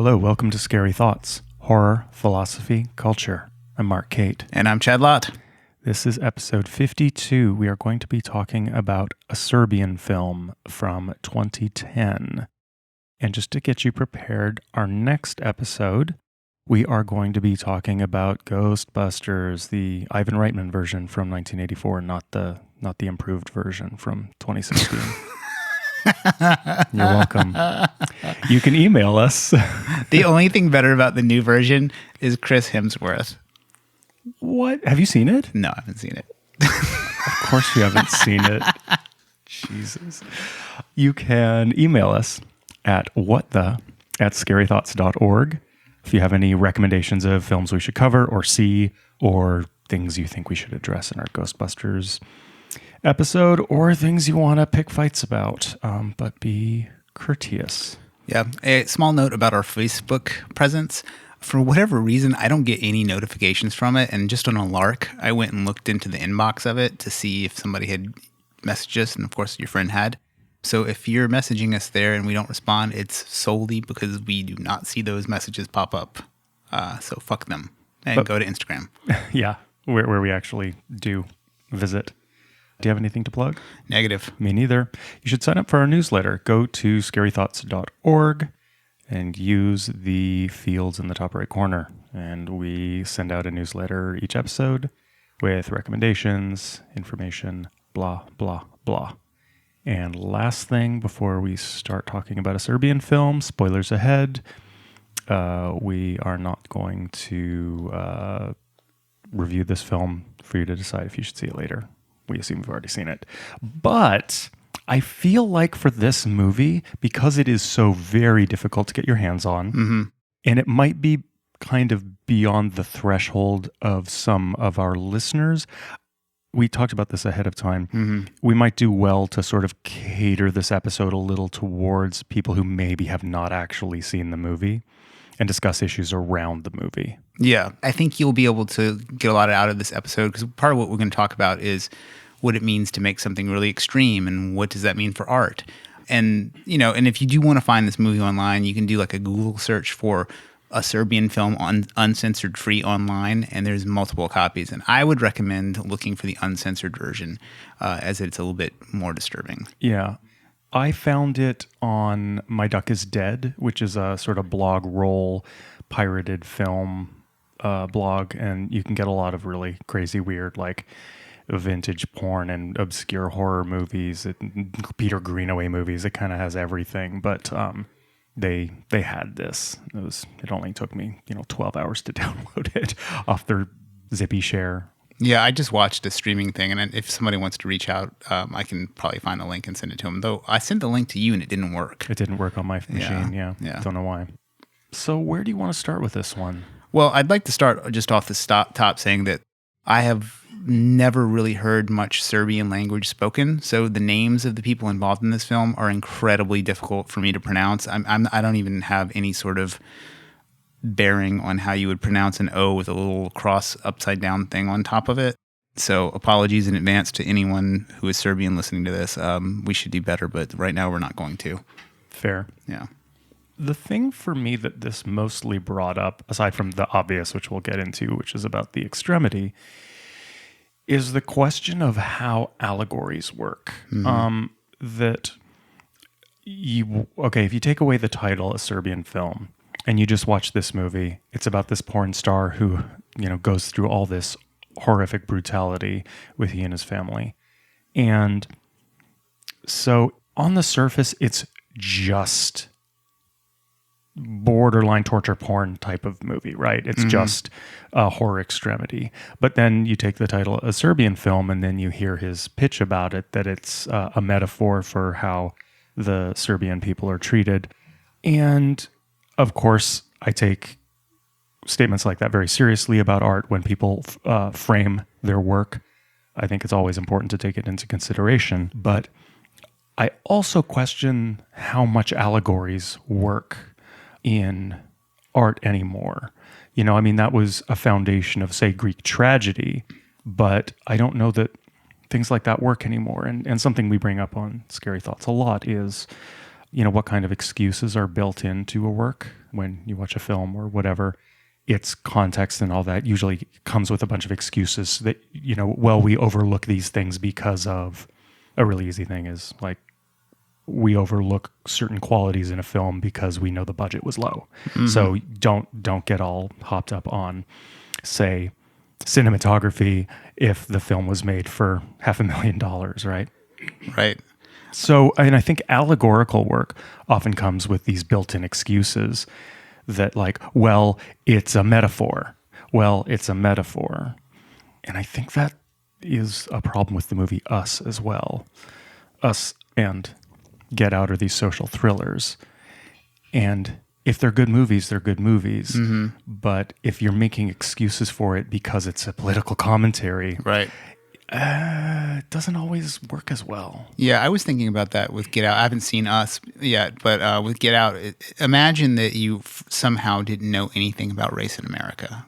Hello, welcome to Scary Thoughts, Horror, Philosophy, Culture. I'm Mark Cate. And I'm Chad Lott. This is episode 52. We are going to be talking about a Serbian film from 2010. And just to get you prepared, our next episode, we are going to be talking about Ghostbusters, the Ivan Reitman version from 1984, not the improved version from 2016. You're welcome. You can email us. The only thing better about the new version is Chris Hemsworth. What? Have you seen it? No, I haven't seen it. Of course you haven't seen it. Jesus. You can email us at whatthe@scarythoughts.org if you have any recommendations of films we should cover or see, or things you think we should address in our Ghostbusters episode, or things you want to pick fights about, but be courteous. Yeah. A small note about our Facebook presence. For whatever reason, I don't get any notifications from it. And just on a lark, I went and looked into the inbox of it to see if somebody had messaged us. And of course, your friend had. So if you're messaging us there and we don't respond, it's solely because we do not see those messages pop up. So fuck them and go to Instagram. Yeah, where we actually do visit. Do you have anything to plug? Negative. Me neither. You should sign up for our newsletter. Go to scarythoughts.org and use the fields in the top right corner. And we send out a newsletter each episode with recommendations, information, blah, blah, blah. And last thing before we start talking about a Serbian film, spoilers ahead, we are not going to review this film for you to decide if you should see it later. We assume you've already seen it. But I feel like for this movie, because it is so very difficult to get your hands on, and it might be kind of beyond the threshold of some of our listeners, we talked about this ahead of time. We might do well to sort of cater this episode a little towards people who maybe have not actually seen the movie and discuss issues around the movie. Yeah, I think you'll be able to get a lot out of this episode because part of what we're going to talk about is what it means to make something really extreme and what does that mean for art. And, you know, and if you do want to find this movie online, you can do like a Google search for a Serbian film on uncensored free online, and there's multiple copies. And I would recommend looking for the uncensored version as it's a little bit more disturbing. Yeah. I found it on My Duck is Dead, which is a sort of blog roll pirated film blog, and you can get a lot of really crazy, weird, like vintage porn and obscure horror movies, Peter Greenaway movies. It kind of has everything, but they had this. It only took me 12 hours to download it off their Zippy Share. Yeah, I just watched a streaming thing, and if somebody wants to reach out, I can probably find a link and send it to them. Though I sent the link to you and it didn't work. It didn't work on my machine, yeah. Don't know why. So where do you want to start with this one? Well, I'd like to start just off the top saying that I have never really heard much Serbian language spoken, so the names of the people involved in this film are incredibly difficult for me to pronounce. I don't even have any sort of bearing on how you would pronounce an O with a little cross upside down thing on top of it. So apologies in advance to anyone who is Serbian listening to this. We should do better, but right now we're not going to. Fair. Yeah. The thing for me that this mostly brought up, aside from the obvious, which we'll get into, which is about the extremity, is the question of how allegories work. That if you take away the title, a Serbian film, and you just watch this movie, it's about this porn star who, goes through all this horrific brutality with he and his family. And so on the surface, it's just borderline torture porn type of movie, right? It's just a horror extremity. But then you take the title, a Serbian film, and then you hear his pitch about it, that it's a metaphor for how the Serbian people are treated. And of course, I take statements like that very seriously about art when people frame their work. I think it's always important to take it into consideration. But I also question how much allegories work in art anymore. That was a foundation of, say, Greek tragedy, but I don't know that things like that work anymore. And something we bring up on Scary Thoughts a lot is what kind of excuses are built into a work when you watch a film or whatever. Its context and all that usually comes with a bunch of excuses that, we overlook these things because of a really easy thing is like we overlook certain qualities in a film because we know the budget was low. Mm-hmm. So don't get all hopped up on, say, cinematography if the film was made for $500,000, right? Right. So, and I think allegorical work often comes with these built-in excuses that like, well, it's a metaphor. Well, it's a metaphor. And I think that is a problem with the movie Us as well. Us and Get Out are these social thrillers. And if they're good movies, they're good movies. Mm-hmm. But if you're making excuses for it because it's a political commentary, right, it doesn't always work as well. Yeah, I was thinking about that with Get Out. I haven't seen Us yet, but with Get Out, imagine that you somehow didn't know anything about race in America.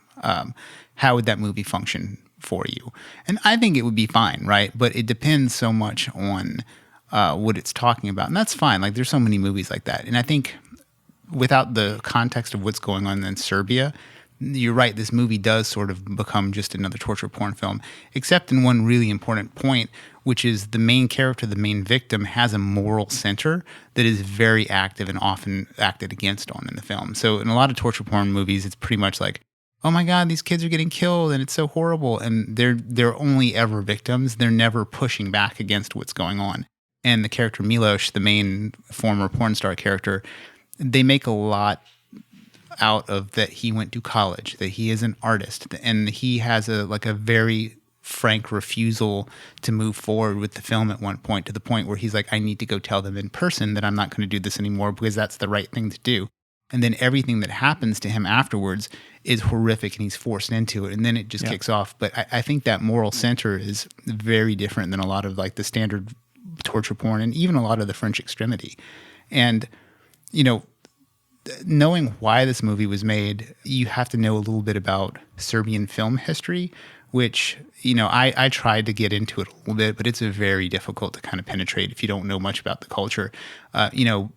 How would that movie function for you? And I think it would be fine, right? But it depends so much on what it's talking about. And that's fine. Like, there's so many movies like that. And I think without the context of what's going on in Serbia, you're right, this movie does sort of become just another torture porn film, except in one really important point, which is the main character, the main victim, has a moral center that is very active and often acted against on in the film. So in a lot of torture porn movies, it's pretty much like, oh my God, these kids are getting killed and it's so horrible. And they're only ever victims. They're never pushing back against what's going on. And the character Milos, the main former porn star character, they make a lot out of that he went to college, that he is an artist, and he has a very frank refusal to move forward with the film at one point, to the point where he's like, I need to go tell them in person that I'm not going to do this anymore because that's the right thing to do. And then everything that happens to him afterwards is horrific and he's forced into it. And then it just kicks off. But I think that moral center is very different than a lot of like the standard torture porn and even a lot of the French extremity. And, knowing why this movie was made, you have to know a little bit about Serbian film history, which, I tried to get into it a little bit, but it's very difficult to kind of penetrate if you don't know much about the culture.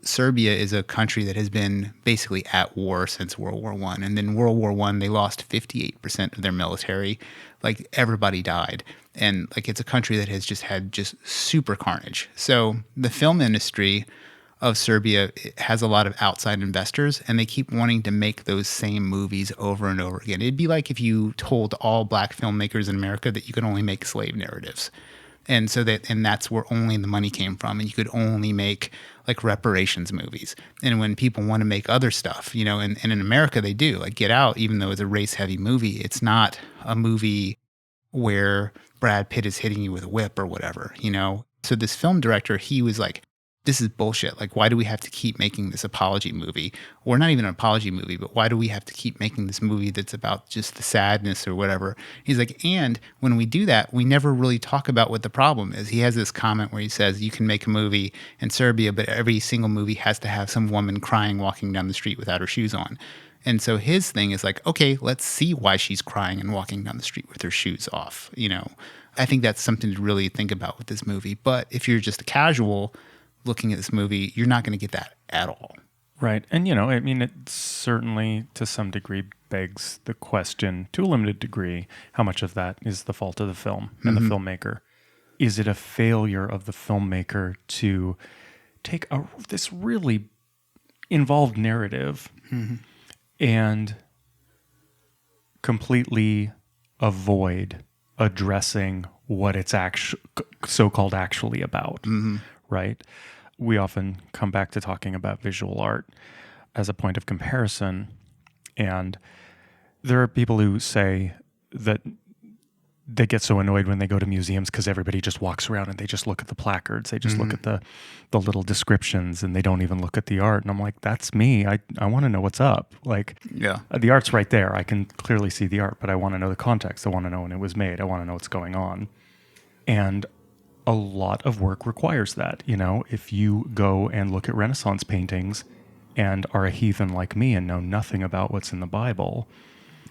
Serbia is a country that has been basically at war since World War I. And then World War I, they lost 58% of their military. Like, everybody died. And, it's a country that has just had super carnage. So the film industry of Serbia has a lot of outside investors, and they keep wanting to make those same movies over and over again. It'd be like if you told all black filmmakers in America that you could only make slave narratives. And that's where only the money came from, and you could only make like reparations movies. And when people want to make other stuff, and in America they do, like Get Out, even though it's a race-heavy movie, it's not a movie where Brad Pitt is hitting you with a whip or whatever, So this film director, he was like, this is bullshit. Like, why do we have to keep making this apology movie? Or not even an apology movie, but why do we have to keep making this movie that's about just the sadness or whatever? He's like, and when we do that, we never really talk about what the problem is. He has this comment where he says, you can make a movie in Serbia, but every single movie has to have some woman crying walking down the street without her shoes on. And so his thing is like, okay, let's see why she's crying and walking down the street with her shoes off. I think that's something to really think about with this movie. But if you're just a casual looking at this movie, you're not going to get that at all. Right. And, it certainly to some degree begs the question, to a limited degree, how much of that is the fault of the film and the filmmaker? Is it a failure of the filmmaker to take this really involved narrative and completely avoid addressing what it's so-called actually about, right? We often come back to talking about visual art as a point of comparison. And there are people who say that they get so annoyed when they go to museums because everybody just walks around and they just look at the placards. They just look at the little descriptions and they don't even look at the art. And I'm like, that's me. I want to know what's up. Like, the art's right there. I can clearly see the art, but I want to know the context. I want to know when it was made. I want to know what's going on. And a lot of work requires that. If you go and look at Renaissance paintings and are a heathen like me and know nothing about what's in the Bible,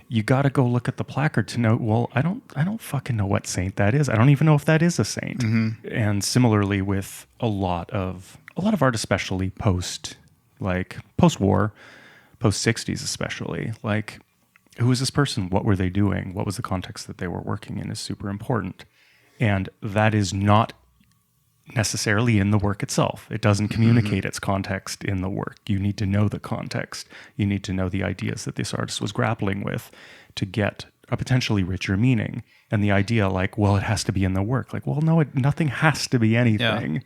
you got to go look at the placard to know, well, I don't fucking know what saint that is. I don't even know if that is a saint. And similarly with a lot of art, especially post-war, post-60s especially, like, who is this person? What were they doing? What was the context that they were working in is super important. And that is not necessarily in the work itself. It doesn't communicate its context in the work. You need to know the context. You need to know the ideas that this artist was grappling with to get a potentially richer meaning. And the idea like, well, it has to be in the work. Like, well, no, nothing has to be anything. Yeah.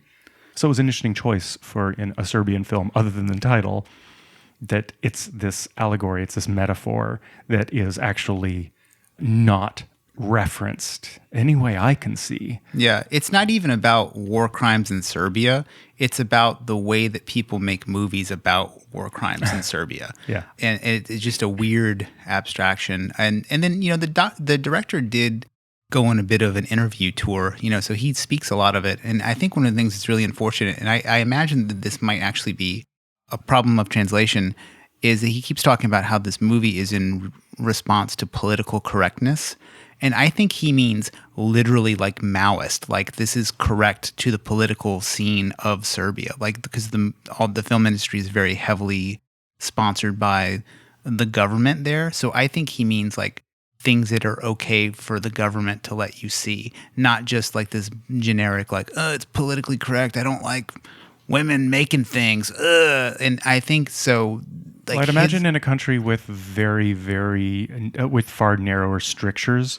So it was an interesting choice for in a Serbian film, other than the title, that it's this allegory, it's this metaphor that is actually not referenced any way I can see. Yeah, it's not even about war crimes in Serbia. It's about the way that people make movies about war crimes in Serbia. Yeah, and it's just a weird abstraction. And then the director did go on a bit of an interview tour. So he speaks a lot of it. And I think one of the things that's really unfortunate, and I imagine that this might actually be a problem of translation, is that he keeps talking about how this movie is in response to political correctness. And I think he means literally like Maoist, like this is correct to the political scene of Serbia, like because all the film industry is very heavily sponsored by the government there. So I think he means like things that are okay for the government to let you see, not just like this generic like, it's politically correct. I don't like women making things. And I think so. Like, well, I'd imagine in a country with very, very, with far narrower strictures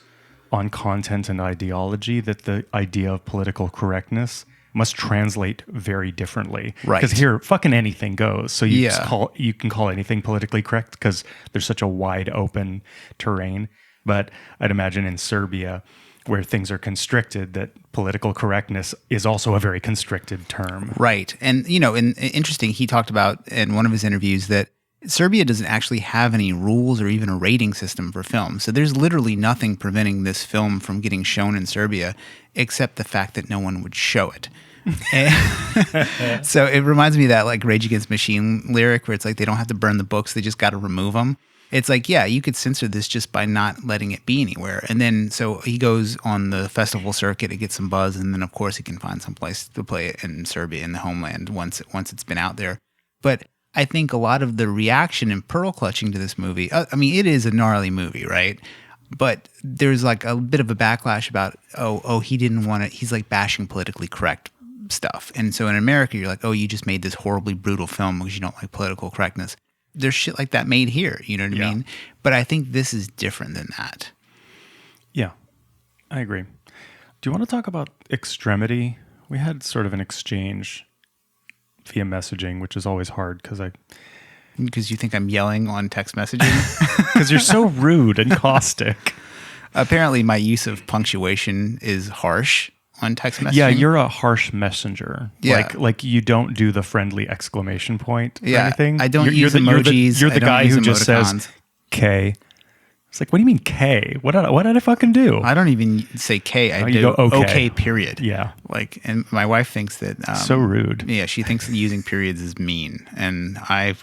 on content and ideology, that the idea of political correctness must translate very differently. Right. Because here, fucking anything goes. So you can call anything politically correct because there's such a wide open terrain. But I'd imagine in Serbia, where things are constricted, that political correctness is also a very constricted term. Right. And, interesting, he talked about in one of his interviews that Serbia doesn't actually have any rules or even a rating system for film. So there's literally nothing preventing this film from getting shown in Serbia except the fact that no one would show it. So it reminds me of that like Rage Against the Machine lyric where it's like they don't have to burn the books, they just got to remove them. It's like, yeah, you could censor this just by not letting it be anywhere. And then so he goes on the festival circuit to get some buzz, and then of course he can find some place to play it in Serbia, in the homeland, once it's been out there. But I think a lot of the reaction and pearl clutching to this movie, I mean, it is a gnarly movie, right? But there's like a bit of a backlash about, he didn't want it. He's like bashing politically correct stuff. And so in America, you're like, you just made this horribly brutal film because you don't like political correctness. There's shit like that made here, you know what I mean? But I think this is different than that. Yeah, I agree. Do you want to talk about Extremity? We had sort of an exchange via messaging, which is always hard because you think I'm yelling on text messaging? Because you're so rude and caustic. Apparently my use of punctuation is harsh on text messaging. Yeah, you're a harsh messenger. Yeah. Like you don't do the friendly exclamation point or anything. I don't use emojis. You're the guy who just says K. It's like, what do you mean K? What did I fucking do? I don't even say K. I do go, okay, period. Yeah. Like, and my wife thinks that so rude. Yeah, she thinks that using periods is mean, and I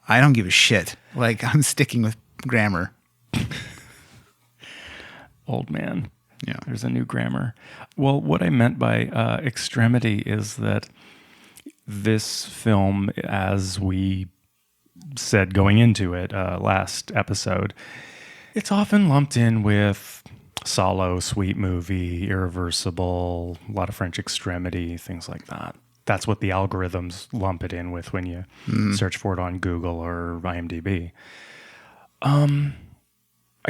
don't give a shit. Like, I'm sticking with grammar. Old man. Yeah. There's a new grammar. Well, what I meant by extremity is that this film, as we said going into it last episode, it's often lumped in with Salo, Sweet Movie, Irreversible, a lot of French Extremity, things like that. That's what the algorithms lump it in with when you search for it on Google or IMDb. I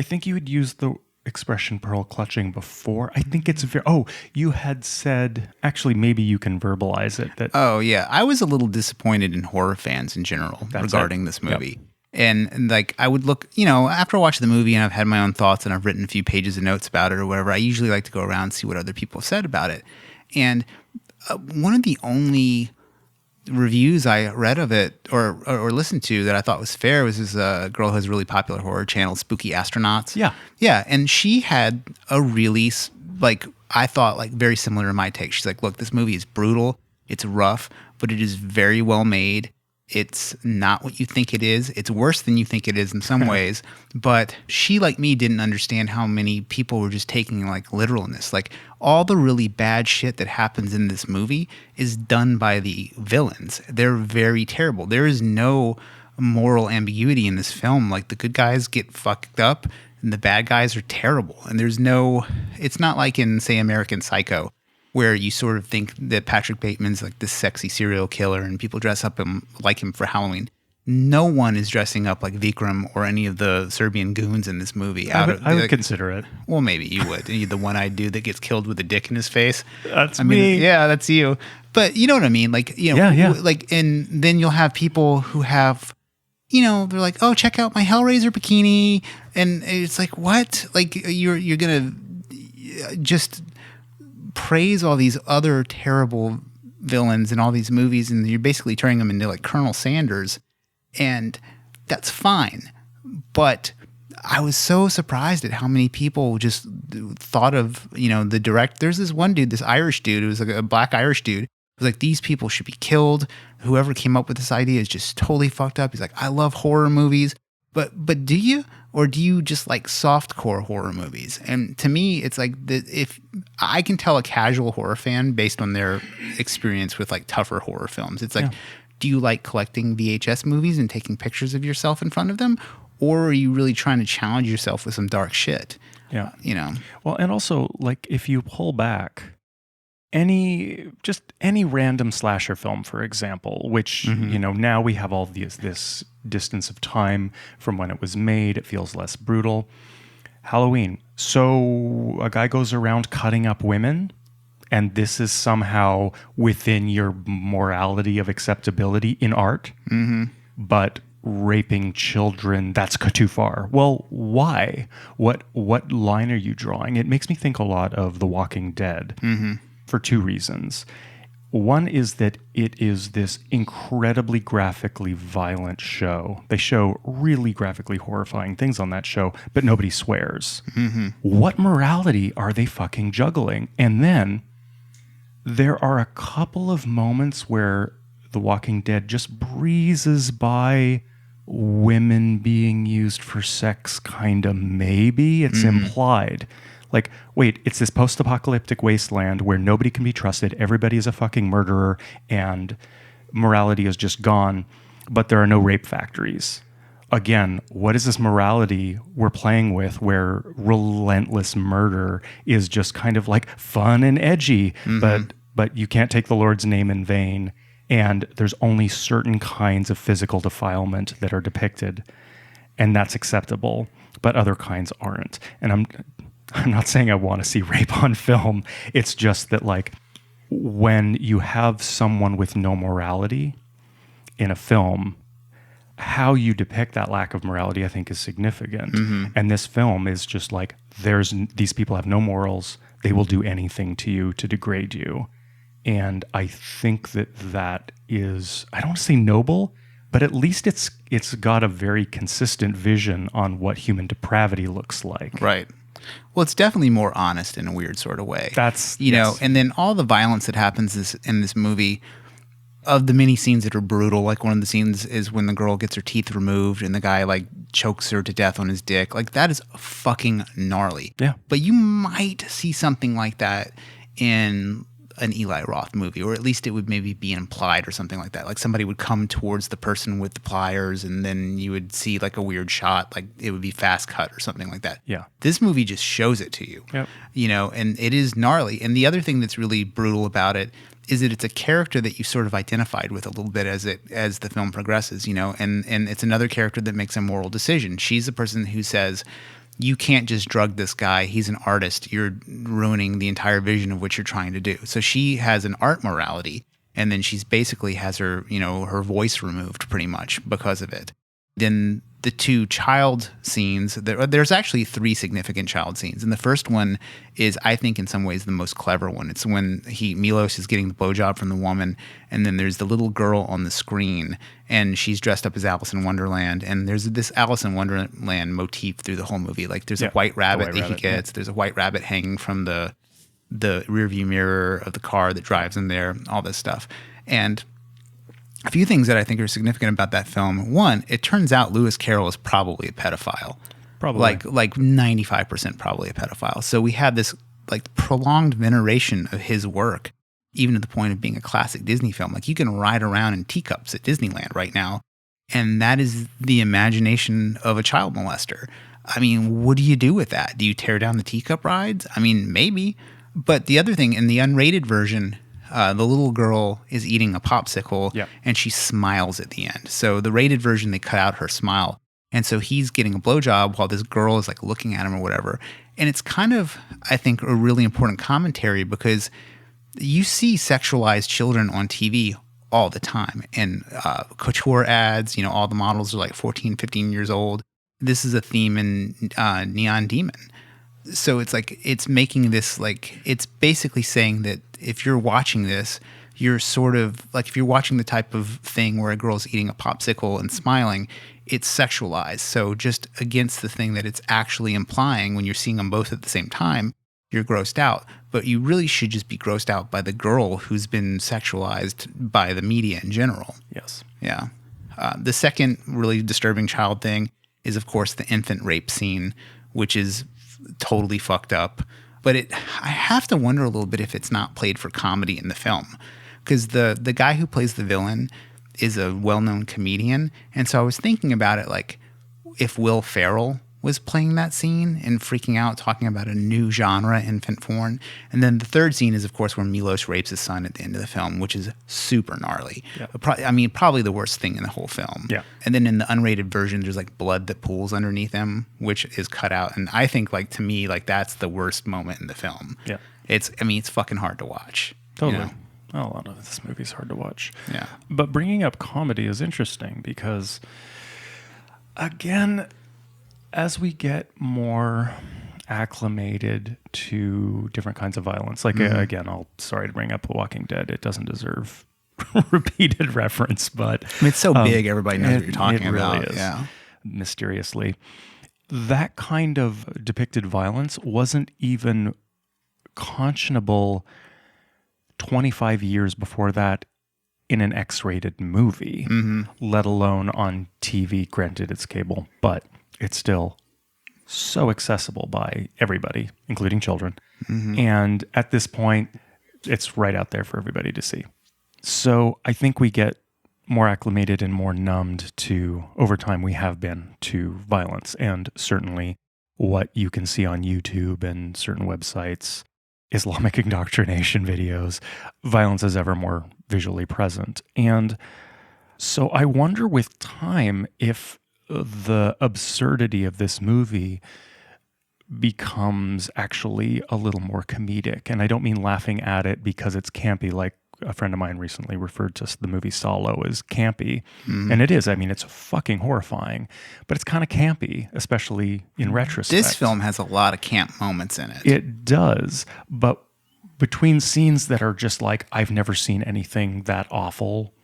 think you would use the expression pearl clutching before. I think it's very... Oh, you had said... Actually, maybe you can verbalize it. That. Oh, yeah. I was a little disappointed in horror fans in general regarding this movie. Yep. And like I would look, after I watch the movie and I've had my own thoughts and I've written a few pages of notes about it or whatever, I usually like to go around and see what other people have said about it. And one of the only reviews I read of it or listened to that I thought was fair was this girl who has a really popular horror channel, Spooky Astronauts. Yeah. Yeah. And she had a really, I thought very similar to my take. She's like, look, this movie is brutal. It's rough, but it is very well made. It's not what you think it is. It's worse than you think it is in some ways. But she, like me, didn't understand how many people were just taking like literalness. Like all the really bad shit that happens in this movie is done by the villains. They're very terrible. There is no moral ambiguity in this film. Like the good guys get fucked up and the bad guys are terrible. And it's not like in, say, American Psycho, where you sort of think that Patrick Bateman's like this sexy serial killer and people dress up like him for Halloween. No one is dressing up like Vikram or any of the Serbian goons in this movie. I would consider it. Well, maybe you would. You're the one-eyed dude that gets killed with a dick in his face. That's me. Yeah, that's you. But you know what I mean? Like, you know, like, and then you'll have people who have, you know, they're like, oh, check out my Hellraiser bikini. And it's like, what? Like, you're going to just praise all these other terrible villains in all these movies, and you're basically turning them into like Colonel Sanders, and that's fine. But I was so surprised at how many people just thought of, you know, there's this one dude, this Irish dude, it was like a black Irish dude, it was like, these people should be killed. Whoever came up with this idea is just totally fucked up. He's like, I love horror movies. But do you? Or do you just like softcore horror movies? And to me, it's like if I can tell a casual horror fan based on their experience with like tougher horror films. It's like, do you like collecting VHS movies and taking pictures of yourself in front of them? Or are you really trying to challenge yourself with some dark shit? Yeah. You know? Well, and also, like, if you pull back any random slasher film, for example, which, you know, now we have all this distance of time from when it was made. It feels less brutal. Halloween. So a guy goes around cutting up women, and this is somehow within your morality of acceptability in art, but raping children, that's too far. Well, why? What line are you drawing? It makes me think a lot of The Walking Dead. For two reasons. One is that it is this incredibly graphically violent show. They show really graphically horrifying things on that show, but nobody swears. What morality are they fucking juggling? And then there are a couple of moments where The Walking Dead just breezes by women being used for sex, kind of, maybe. It's implied. Like, wait, it's this post-apocalyptic wasteland where nobody can be trusted, everybody is a fucking murderer, and morality is just gone, but there are no rape factories. Again, what is this morality we're playing with where relentless murder is just kind of like fun and edgy, but you can't take the Lord's name in vain, and there's only certain kinds of physical defilement that are depicted, and that's acceptable, but other kinds aren't. And I'm not saying I want to see rape on film. It's just that, like, when you have someone with no morality in a film, how you depict that lack of morality, I think, is significant. And this film is just like, these people have no morals. They will do anything to you to degrade you. And I think that is, I don't want to say noble, but at least it's got a very consistent vision on what human depravity looks like. Right. Well, it's definitely more honest in a weird sort of way. That's, you know, and then all the violence that happens in this movie, of the many scenes that are brutal, like one of the scenes is when the girl gets her teeth removed and the guy like chokes her to death on his dick. Like, that is fucking gnarly. Yeah. But you might see something like that in an Eli Roth movie, or at least it would maybe be implied or something like that. Like somebody would come towards the person with the pliers and then you would see like a weird shot, like it would be fast cut or something like that. Yeah. This movie just shows it to you, you know, and it is gnarly. And the other thing that's really brutal about it is that it's a character that you sort of identified with a little bit as the film progresses, you know, and it's another character that makes a moral decision. She's the person who says, you can't just drug this guy. He's an artist. You're ruining the entire vision of what you're trying to do. So she has an art morality, and then she's basically has her, you know, her voice removed pretty much because of it. Then the two child scenes, there's actually three significant child scenes. And the first one is, I think, in some ways the most clever one. It's when Milos is getting the blowjob from the woman, and then there's the little girl on the screen, and she's dressed up as Alice in Wonderland. And there's this Alice in Wonderland motif through the whole movie. Like there's a white rabbit that he gets. There's a white rabbit hanging from the rearview mirror of the car that drives in there, all this stuff. And a few things that I think are significant about that film. One, it turns out Lewis Carroll is probably a pedophile. Probably. Like 95% probably a pedophile. So we have this like prolonged veneration of his work, even to the point of being a classic Disney film. Like you can ride around in teacups at Disneyland right now, and that is the imagination of a child molester. I mean, what do you do with that? Do you tear down the teacup rides? I mean, maybe. But the other thing, in the unrated version, the little girl is eating a popsicle and she smiles at the end. So the rated version, they cut out her smile. And so he's getting a blowjob while this girl is like looking at him or whatever. And it's kind of, I think, a really important commentary because you see sexualized children on TV all the time. And couture ads, all the models are like 14, 15 years old. This is a theme in Neon Demon. So it's like, it's making this like, it's basically saying that if you're watching this, you're sort of like, if you're watching the type of thing where a girl's eating a popsicle and smiling, it's sexualized. So just against the thing that it's actually implying when you're seeing them both at the same time, you're grossed out. But you really should just be grossed out by the girl who's been sexualized by the media in general. Yes. Yeah. The second really disturbing child thing is, of course, the infant rape scene, which is totally fucked up. But I have to wonder a little bit if it's not played for comedy in the film. Because the guy who plays the villain is a well-known comedian. And so I was thinking about it like if Will Ferrell was playing that scene and freaking out, talking about a new genre, infant porn. And then the third scene is, of course, where Milos rapes his son at the end of the film, which is super gnarly. Yeah. Probably the worst thing in the whole film. Yeah. And then in the unrated version, there's like blood that pools underneath him, which is cut out. And I think, like, to me, like that's the worst moment in the film. Yeah. It's fucking hard to watch. Totally. A lot of this movie's hard to watch. Yeah. But bringing up comedy is interesting because, again, as we get more acclimated to different kinds of violence, like again, sorry to bring up The Walking Dead. It doesn't deserve repeated reference, but it's so big, everybody knows what you're talking about. Really is, yeah. Mysteriously. That kind of depicted violence wasn't even conscionable 25 years before that in an X-rated movie, let alone on TV. Granted, it's cable, but it's still so accessible by everybody, including children. And at this point, it's right out there for everybody to see. So I think we get more acclimated and more numbed to, over time we have been, to violence. And certainly what you can see on YouTube and certain websites, Islamic indoctrination videos, violence is ever more visually present. And so I wonder with time if the absurdity of this movie becomes actually a little more comedic. And I don't mean laughing at it because it's campy, like a friend of mine recently referred to the movie Solo as campy. And it is. I mean, it's fucking horrifying, but it's kind of campy, especially in retrospect. This film has a lot of camp moments in it. It does. But between scenes that are just like, I've never seen anything that awful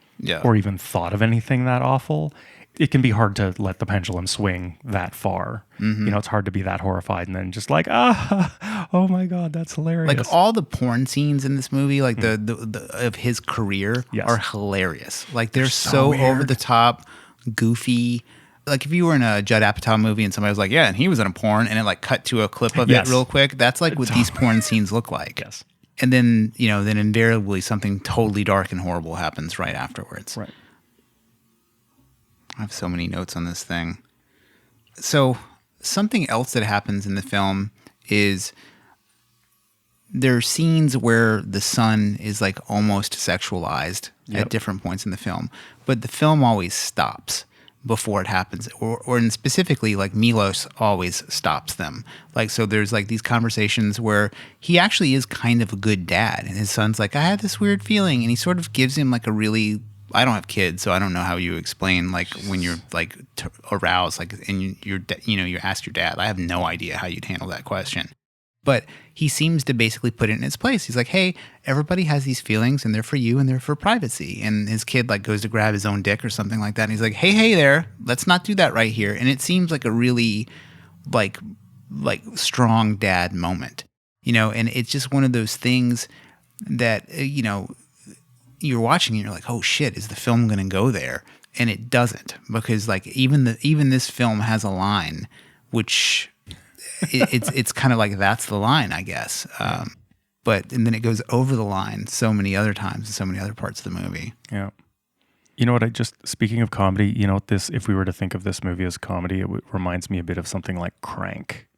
or even thought of anything that awful, it can be hard to let the pendulum swing that far. It's hard to be that horrified and then just like, oh my God, that's hilarious. Like all the porn scenes in this movie, like the of his career are hilarious. Like they're so over the top, goofy. Like if you were in a Judd Apatow movie and somebody was like, yeah, and he was in a porn, and it like cut to a clip of it real quick, that's like what these porn scenes look like. Yes. And then, then invariably something totally dark and horrible happens right afterwards. Right. I have so many notes on this thing. So something else that happens in the film is there are scenes where the son is like almost sexualized at different points in the film, but the film always stops before it happens, or and specifically like Milos always stops them. Like, so there's like these conversations where he actually is kind of a good dad, and his son's like, I had this weird feeling, and he sort of gives him like a really, I don't have kids, so I don't know how you explain like when you're like aroused, like, and you ask your dad. I have no idea how you'd handle that question. But he seems to basically put it in its place. He's like, hey, everybody has these feelings and they're for you and they're for privacy. And his kid like goes to grab his own dick or something like that. And he's like, hey there, let's not do that right here. And it seems like a really like strong dad moment, and it's just one of those things that, you're watching and you're like, oh shit, is the film going to go there? And it doesn't, because like even this film has a line, which it's kind of like that's the line, I guess. And then it goes over the line so many other times in so many other parts of the movie. Yeah. You know what? Speaking of comedy, you know what if we were to think of this movie as comedy, it reminds me a bit of something like Crank.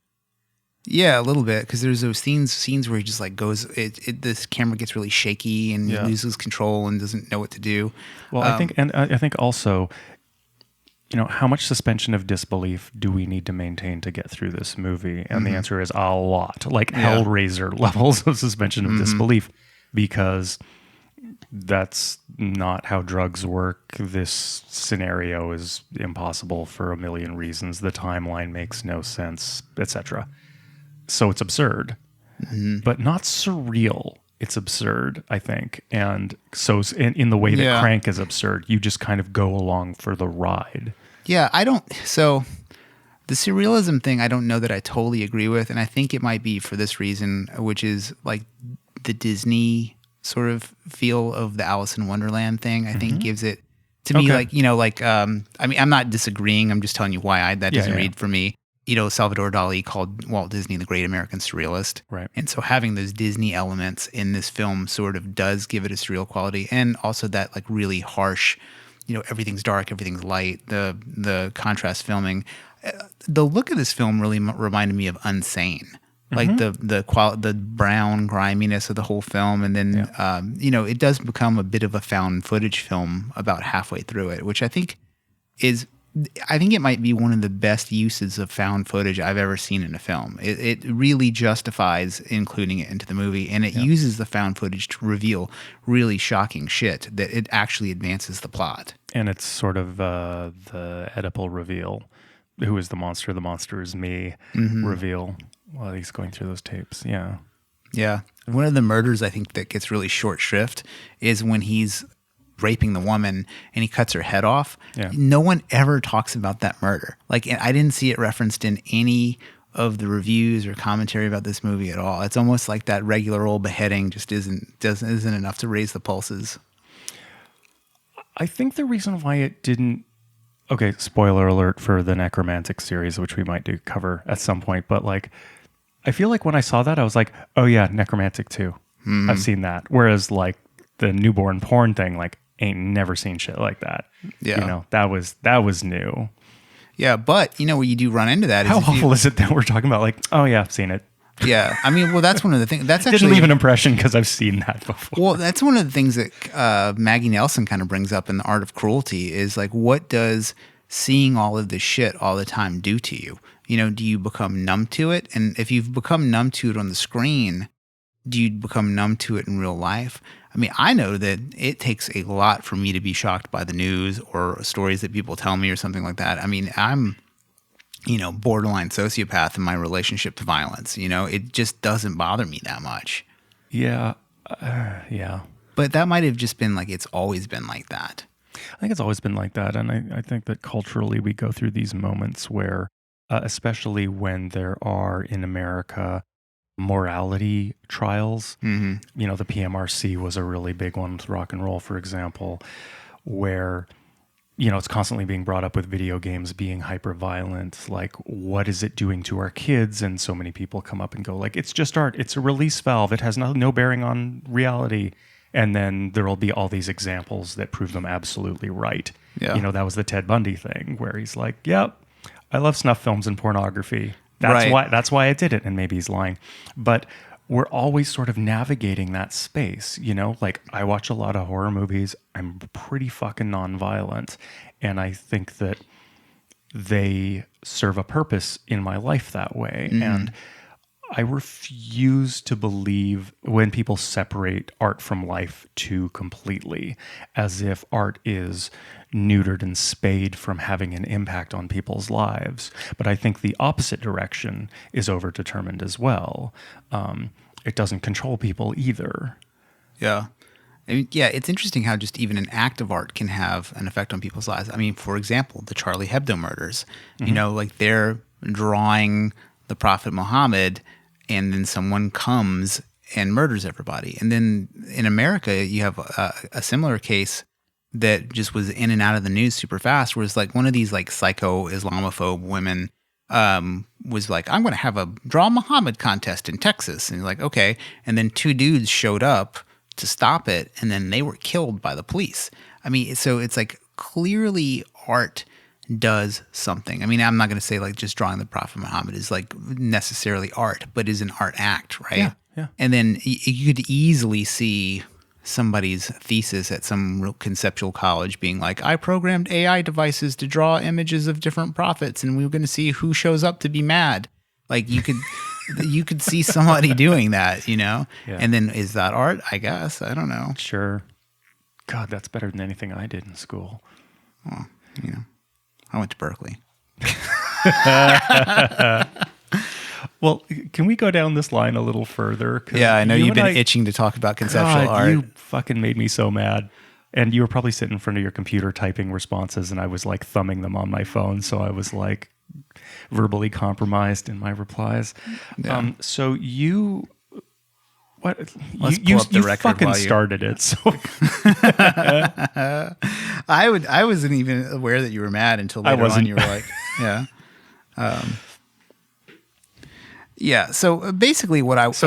Yeah, a little bit, because there's those scenes where he just like goes, this camera gets really shaky and he loses control and doesn't know what to do. Well, I think also, you know, how much suspension of disbelief do we need to maintain to get through this movie? And the answer is a lot, like Hellraiser levels of suspension of disbelief, because that's not how drugs work. This scenario is impossible for a million reasons. The timeline makes no sense, etc. So it's absurd, but not surreal. It's absurd, I think. And so in the way that Crank is absurd, you just kind of go along for the ride. Yeah, so the surrealism thing, I don't know that I totally agree with. And I think it might be for this reason, which is like the Disney sort of feel of the Alice in Wonderland thing, I think gives it to me like, you know, like, I mean, I'm not disagreeing. I'm just telling you why that doesn't read for me. You know, Salvador Dali called Walt Disney the great American surrealist. Right. And so having those Disney elements in this film sort of does give it a surreal quality. And also that like really harsh, you know, everything's dark, everything's light, the contrast filming. The look of this film really reminded me of Unsane. Like the brown griminess of the whole film. And then, you know, it does become a bit of a found footage film about halfway through it, which I think it might be one of the best uses of found footage I've ever seen in a film. It really justifies including it into the movie, and it uses the found footage to reveal really shocking shit that it actually advances the plot. And it's sort of the Oedipal reveal. Who is the monster? The monster is me reveal while he's going through those tapes. Yeah. Yeah. One of the murders I think that gets really short shrift is when he's raping the woman and he cuts her head off. Yeah. No one ever talks about that murder. Like, I didn't see it referenced in any of the reviews or commentary about this movie at all. It's almost like that regular old beheading just isn't enough to raise the pulses. I think the reason why it didn't. Okay, spoiler alert for the Necromantic series, which we might do cover at some point. But like, I feel like when I saw that, I was like, oh yeah, Necromantic 2. I've seen that. Whereas like the newborn porn thing, like, ain't never seen shit like that. Yeah. You know, that was new. Yeah, but you know where you do run into that is how awful is it that we're talking about like, oh yeah, I've seen it. Yeah. I mean, well, that's one of the things that's actually didn't leave an impression because I've seen that before. Well, that's one of the things that Maggie Nelson kind of brings up in The Art of Cruelty is like, what does seeing all of this shit all the time do to you? You know, do you become numb to it? And if you've become numb to it on the screen, do you become numb to it in real life? I mean, I know that it takes a lot for me to be shocked by the news or stories that people tell me or something like that. I mean, I'm, you know, borderline sociopath in my relationship to violence. You know, it just doesn't bother me that much. Yeah. Yeah. But that might have just been like, it's always been like that. I think it's always been like that. And I think that culturally we go through these moments where, especially when there are in America morality trials, you know, the PMRC was a really big one with rock and roll, for example, where, you know, it's constantly being brought up with video games being hyper violent. Like, what is it doing to our kids? And so many people come up and go like, it's just art. It's a release valve. It has no bearing on reality. And then there'll be all these examples that prove them absolutely right. Yeah. You know, that was the Ted Bundy thing where he's like, yep, I love snuff films and pornography. That's why I did it. And maybe he's lying. But we're always sort of navigating that space, you know, like I watch a lot of horror movies. I'm pretty fucking nonviolent. And I think that they serve a purpose in my life that way. And I refuse to believe when people separate art from life too completely, as if art is neutered and spayed from having an impact on people's lives. But I think the opposite direction is overdetermined as well. It doesn't control people either. Yeah. I mean, yeah, it's interesting how just even an act of art can have an effect on people's lives. I mean, for example, the Charlie Hebdo murders, you know, like they're drawing the Prophet Muhammad and then someone comes and murders everybody. And then in America, you have a similar case that just was in and out of the news super fast, where it's like one of these like psycho Islamophobe women was like, I'm going to have a Draw Muhammad contest in Texas. And you're like, okay. And then 2 dudes showed up to stop it, and then they were killed by the police. I mean, so it's like clearly art does something. I mean, I'm not going to say like just drawing the Prophet Muhammad is like necessarily art, but is an art act, right? Yeah, yeah. And then you could easily see somebody's thesis at some real conceptual college being like, I programmed AI devices to draw images of different prophets, and we were going to see who shows up to be mad. Like you could see somebody doing that, you know? Yeah. And then is that art? I guess. I don't know. Sure. God, that's better than anything I did in school. Well, you know, I went to Berkeley. Well, can we go down this line a little further? Yeah, I know you've been itching to talk about conceptual art. You fucking made me so mad. And you were probably sitting in front of your computer typing responses, and I was like thumbing them on my phone. So I was like verbally compromised in my replies. Yeah. So you... What Let's you pull up the record fucking while you- started it. So I wasn't even aware that you were mad until later on. wasn't. You were like, yeah. Yeah. So basically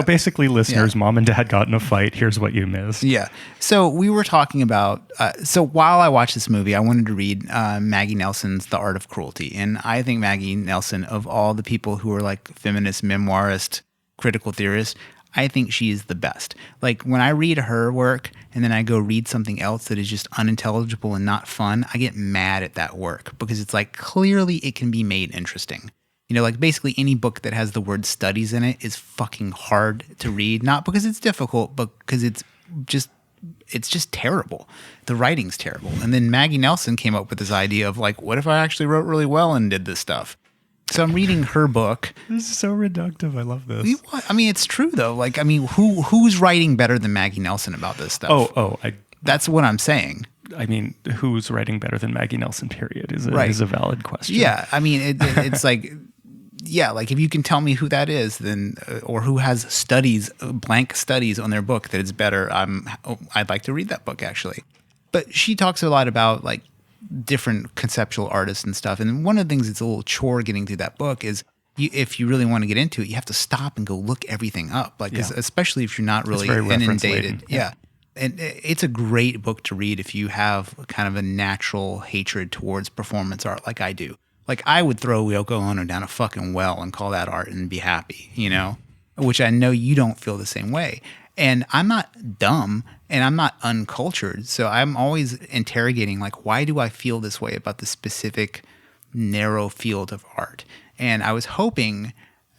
basically, listeners, Mom and Dad got in a fight. Here's what you missed. Yeah. So we were talking about, so while I watched this movie, I wanted to read Maggie Nelson's The Art of Cruelty. And I think Maggie Nelson, of all the people who are like feminist, memoirist, critical theorists, I think she is the best. Like when I read her work and then I go read something else that is just unintelligible and not fun, I get mad at that work because it's like clearly it can be made interesting. You know, like basically any book that has the word studies in it is fucking hard to read, not because it's difficult, but because it's just terrible. The writing's terrible. And then Maggie Nelson came up with this idea of like, what if I actually wrote really well and did this stuff? So I'm reading her book. This is so reductive. I love this. I mean, it's true though. Like, I mean, who's writing better than Maggie Nelson about this stuff? That's what I'm saying. I mean, who's writing better than Maggie Nelson? Period is a valid question. Yeah, I mean, it's like, yeah, like if you can tell me who that is, then or who has studies, blank studies on their book that it's better. I'd like to read that book actually. But she talks a lot about like different conceptual artists and stuff. And one of the things that's a little chore getting through that book is if you really want to get into it, you have to stop and go look everything up. Like, especially if you're not really inundated. Yeah. And it's a great book to read if you have kind of a natural hatred towards performance art like I do. Like I would throw Yoko Ono down a fucking well and call that art and be happy, you know, which I know you don't feel the same way. And I'm not dumb and I'm not uncultured. So I'm always interrogating, like, why do I feel this way about the specific narrow field of art? And I was hoping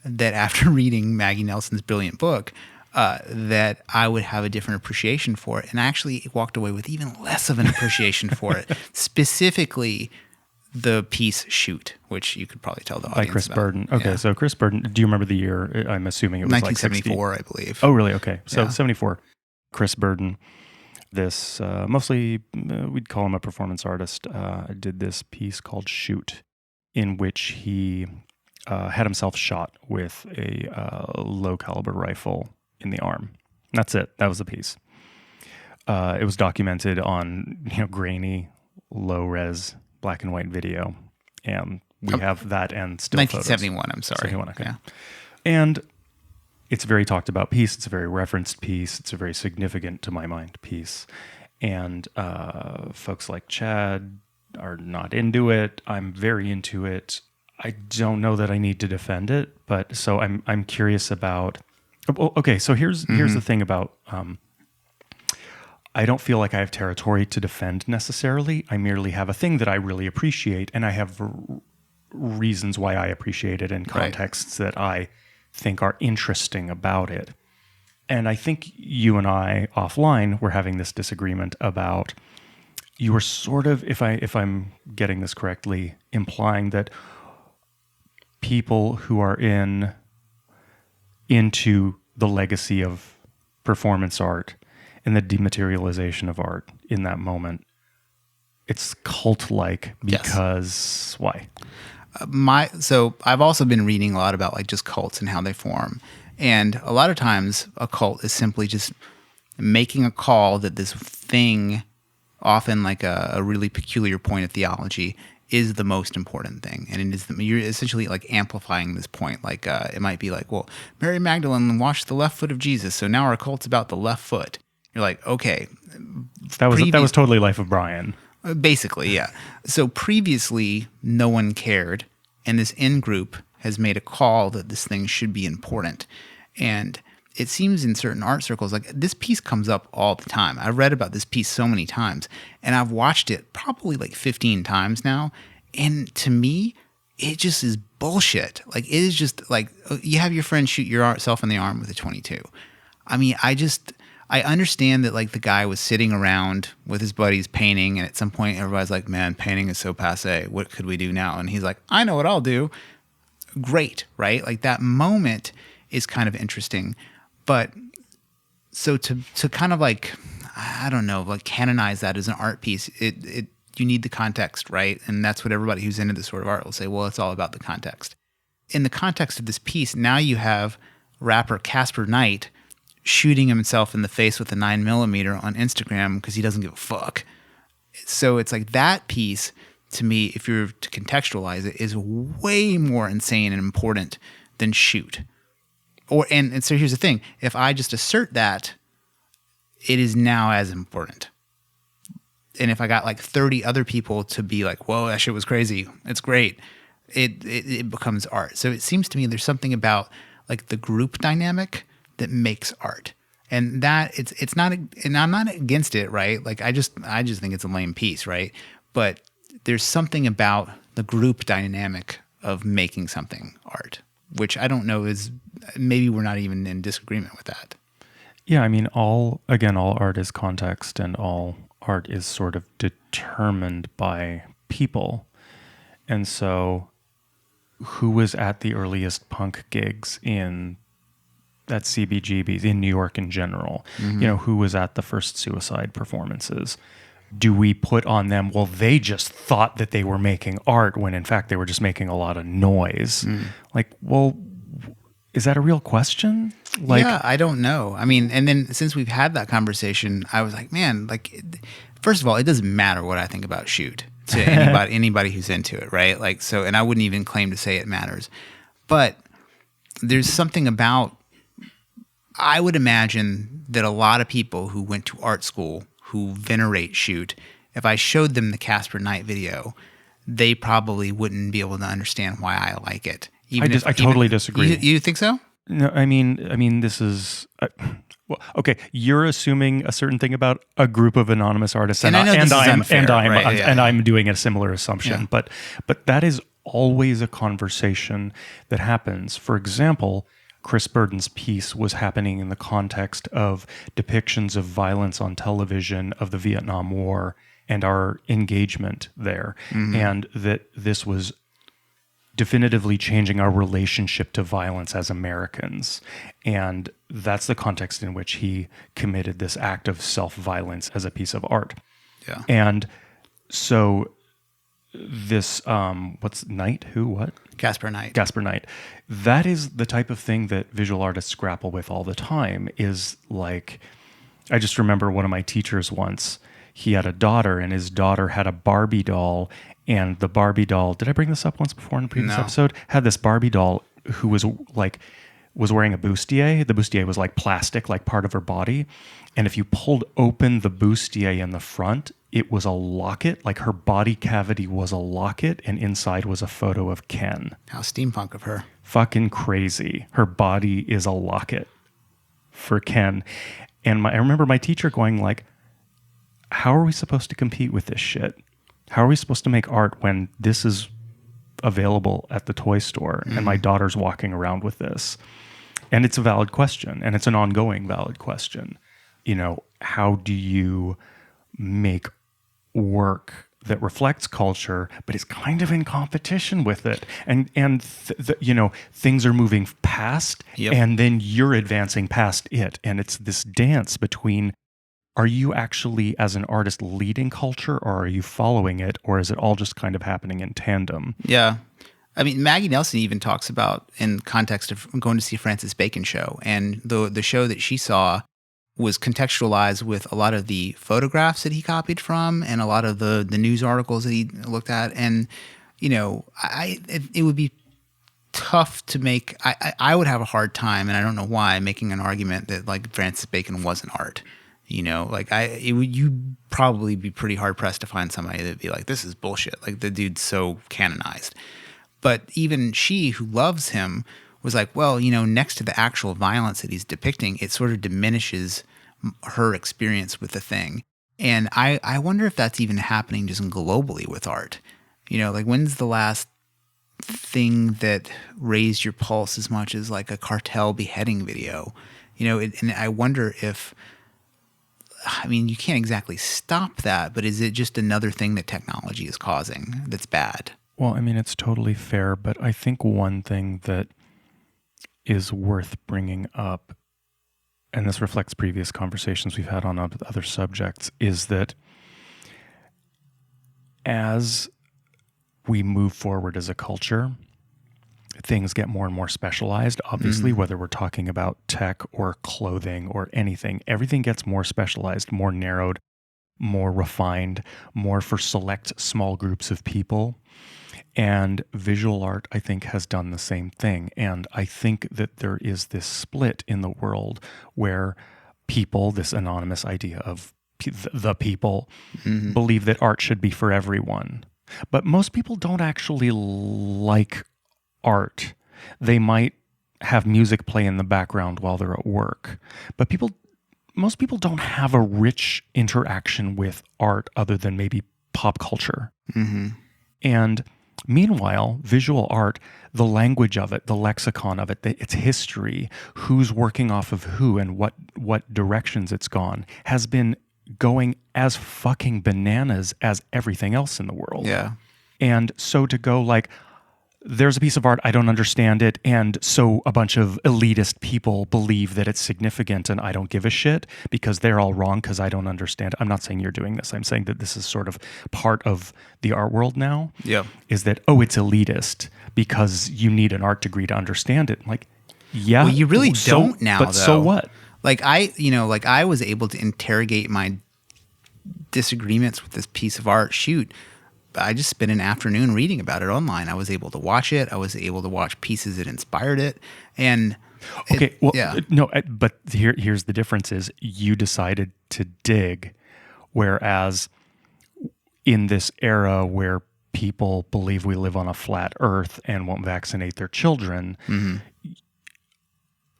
that after reading Maggie Nelson's brilliant book, that I would have a different appreciation for it. And I actually walked away with even less of an appreciation for it, specifically the piece Shoot, which you could probably tell the audience by Chris about. Burden. Okay, so Chris Burden, do you remember the year? I'm assuming it was 1974, like 60. I believe. Oh, really? Okay. So 74. Chris Burden, this mostly, we'd call him a performance artist, did this piece called Shoot, in which he had himself shot with a low caliber rifle in the arm. That's it. That was the piece. It was documented on grainy, low res black and white video, and we have that and still 1971. photos. I'm sorry. 71, okay. Yeah. And it's a very talked about piece. It's a very referenced piece. It's a very significant, to my mind, piece. And folks like Chad are not into it. I'm very into it. I don't know that I need to defend it, but so I'm curious about. Okay, so here's the thing about. I don't feel like I have territory to defend necessarily. I merely have a thing that I really appreciate, and I have reasons why I appreciate it and contexts that I think are interesting about it. And I think you and I offline were having this disagreement about, you were sort of, if I'm getting this correctly, implying that people who are into the legacy of performance art and the dematerialization of art in that moment, it's cult-like because why? So I've also been reading a lot about like just cults and how they form. And a lot of times a cult is simply just making a call that this thing, often like a really peculiar point of theology, is the most important thing. And it is you're essentially like amplifying this point. Like it might be like, well, Mary Magdalene washed the left foot of Jesus, so now our cult's about the left foot. You're like, okay. That was totally Life of Brian. Basically, yeah. So previously, no one cared, and this in-group has made a call that this thing should be important. And it seems in certain art circles, like this piece comes up all the time. I've read about this piece so many times, and I've watched it probably like 15 times now. And to me, it just is bullshit. Like, it is just like, you have your friend shoot yourself in the arm with a .22. I mean, I understand that like the guy was sitting around with his buddies painting, and at some point everybody's like, man, painting is so passé. What could we do now? And he's like, I know what I'll do. Great, right? Like that moment is kind of interesting. But so to kind of like, I don't know, like canonize that as an art piece, you need the context, right? And that's what everybody who's into this sort of art will say, well, it's all about the context. In the context of this piece, now you have rapper Casper Knight shooting himself in the face with a 9mm on Instagram because he doesn't give a fuck. So it's like that piece, to me, if you're to contextualize it, is way more insane and important than shoot. And so here's the thing. If I just assert that, it is now as important. And if I got like 30 other people to be like, whoa, that shit was crazy, it's great, it becomes art. So it seems to me there's something about like the group dynamic that makes art. And that it's not, and I'm not against it, right? Like I just think it's a lame piece, right? But there's something about the group dynamic of making something art, which I don't know is, maybe we're not even in disagreement with that. Yeah, I mean, all art is context, and all art is sort of determined by people. And so who was at the earliest punk gigs at CBGBs in New York in general? Mm-hmm. You know, who was at the first Suicide performances? Do we put on them, well, they just thought that they were making art when in fact they were just making a lot of noise? Like, well, is that a real question? Like, yeah, I don't know. I mean, and then since we've had that conversation, I was like, man, like, first of all, it doesn't matter what I think about shoot to anybody who's into it, right? Like, so, and I wouldn't even claim to say it matters. But there's something about, I would imagine that a lot of people who went to art school who venerate shoot, if I showed them the Casper Knight video, they probably wouldn't be able to understand why I like it. I totally disagree. You think so? No, I mean, this is well, okay. You're assuming a certain thing about a group of anonymous artists, and I'm doing a similar assumption. Yeah. But that is always a conversation that happens. For example, Chris Burden's piece was happening in the context of depictions of violence on television of the Vietnam War and our engagement there, and that this was definitively changing our relationship to violence as Americans. And that's the context in which he committed this act of self-violence as a piece of art. Yeah. And so this, what's Knight? Who, what? Casper Knight. Casper Knight. That is the type of thing that visual artists grapple with all the time, is like, I just remember one of my teachers once, he had a daughter, and his daughter had a Barbie doll, and the Barbie doll, did I bring this up once before in the previous episode? Had this Barbie doll who was wearing a bustier. The bustier was like plastic, like part of her body. And if you pulled open the bustier in the front, it was a locket, like her body cavity was a locket, and inside was a photo of Ken. How steampunk of her. Fucking crazy. Her body is a locket for Ken. And I remember my teacher going like, how are we supposed to compete with this shit? How are we supposed to make art when this is available at the toy store and my daughter's walking around with this? And it's a valid question, and it's an ongoing valid question. You know, how do you make work that reflects culture but is kind of in competition with it? And you know, things are moving past, and then you're advancing past it. And it's this dance between, are you actually, as an artist, leading culture, or are you following it, or is it all just kind of happening in tandem? Yeah. I mean, Maggie Nelson even talks about in context of going to see a Francis Bacon show, and the show that she saw was contextualized with a lot of the photographs that he copied from and a lot of the news articles that he looked at. And, you know, it would be tough to make, I would have a hard time, and I don't know why, making an argument that like Francis Bacon wasn't art. You know, like you'd probably be pretty hard pressed to find somebody that'd be like, this is bullshit. Like the dude's so canonized. But even she, who loves him, was like, well, you know, next to the actual violence that he's depicting, it sort of diminishes her experience with the thing. And I wonder if that's even happening just globally with art. You know, like when's the last thing that raised your pulse as much as like a cartel beheading video? You know, and I wonder if, I mean, you can't exactly stop that, but is it just another thing that technology is causing that's bad? Well, I mean, it's totally fair, but I think one thing that is worth bringing up, and this reflects previous conversations we've had on other subjects, is that as we move forward as a culture, things get more and more specialized. Obviously, whether we're talking about tech or clothing or anything, everything gets more specialized, more narrowed, more refined, more for select small groups of people. And visual art, I think, has done the same thing. And I think that there is this split in the world where people, this anonymous idea of the people, believe that art should be for everyone. But most people don't actually like art. They might have music play in the background while they're at work. But most people don't have a rich interaction with art other than maybe pop culture. And meanwhile, visual art, the language of it, the lexicon of it, its history, who's working off of who and what directions it's gone, has been going as fucking bananas as everything else in the world. Yeah. And so to go like, there's a piece of art, I don't understand it, and so a bunch of elitist people believe that it's significant and I don't give a shit because they're all wrong because I don't understand. I'm not saying you're doing this. I'm saying that this is sort of part of the art world now. Yeah. Is that, oh, it's elitist because you need an art degree to understand it. Like, yeah. Well, you really don't now, but though. So what? Like I was able to interrogate my disagreements with this piece of art. Shoot. I just spent an afternoon reading about it online. I was able to watch it. I was able to watch pieces that inspired it. And but here's the difference is you decided to dig, whereas in this era where people believe we live on a flat earth and won't vaccinate their children,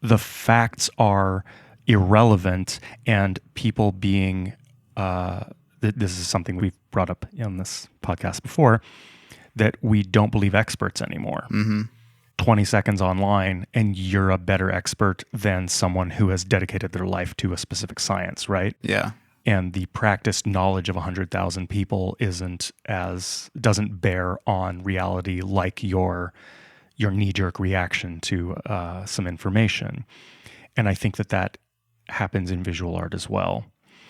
the facts are irrelevant, and people being this is something we've brought up in this podcast before, that we don't believe experts anymore. 20 seconds online and you're a better expert than someone who has dedicated their life to a specific science, right? Yeah. And the practiced knowledge of 100,000 people doesn't bear on reality like your knee-jerk reaction to some information. And I think that happens in visual art as well.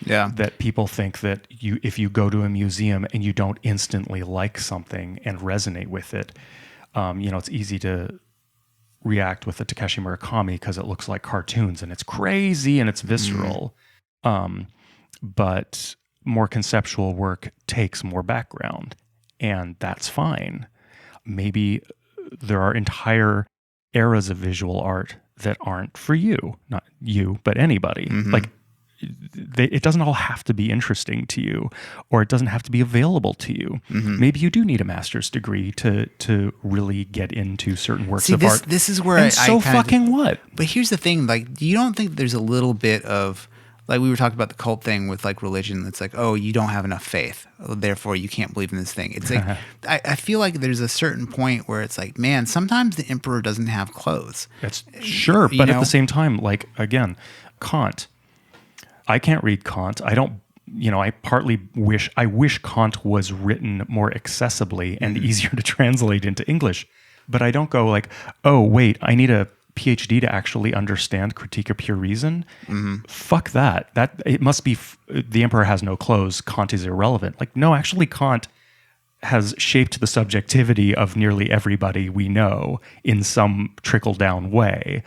Yeah. That people think that if you go to a museum and you don't instantly like something and resonate with it, it's easy to react with the Takeshi Murakami because it looks like cartoons and it's crazy and it's visceral. But more conceptual work takes more background, and that's fine. Maybe there are entire eras of visual art that aren't for you, not you, but anybody. Like, it doesn't all have to be interesting to you, or it doesn't have to be available to you. Maybe you do need a master's degree to really get into certain works of art. This is where what? But here's the thing: like, you don't think there's a little bit of, like, we were talking about the cult thing with like religion. It's like, oh, you don't have enough faith, therefore you can't believe in this thing. It's like I feel like there's a certain point where it's like, man, sometimes the emperor doesn't have clothes. That's sure, but at the same time, like, again, Kant. I can't read Kant. I don't, I wish Kant was written more accessibly and easier to translate into English. But I don't go like, oh, wait, I need a PhD to actually understand Critique of Pure Reason. Fuck that. It must be, the emperor has no clothes. Kant is irrelevant. Like, no, actually Kant has shaped the subjectivity of nearly everybody we know in some trickle-down way.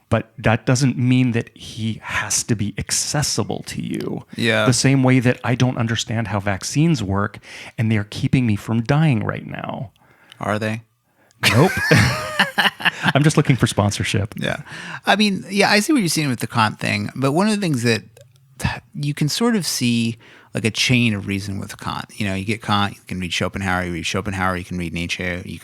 But that doesn't mean that he has to be accessible to you. Yeah. The same way that I don't understand how vaccines work, and they're keeping me from dying right now. Are they? Nope. I'm just looking for sponsorship. Yeah. I mean, yeah, I see what you're saying with the Kant thing, but one of the things that you can sort of see like a chain of reason with Kant. You know, you get Kant, you can read Schopenhauer, you can read Nietzsche, you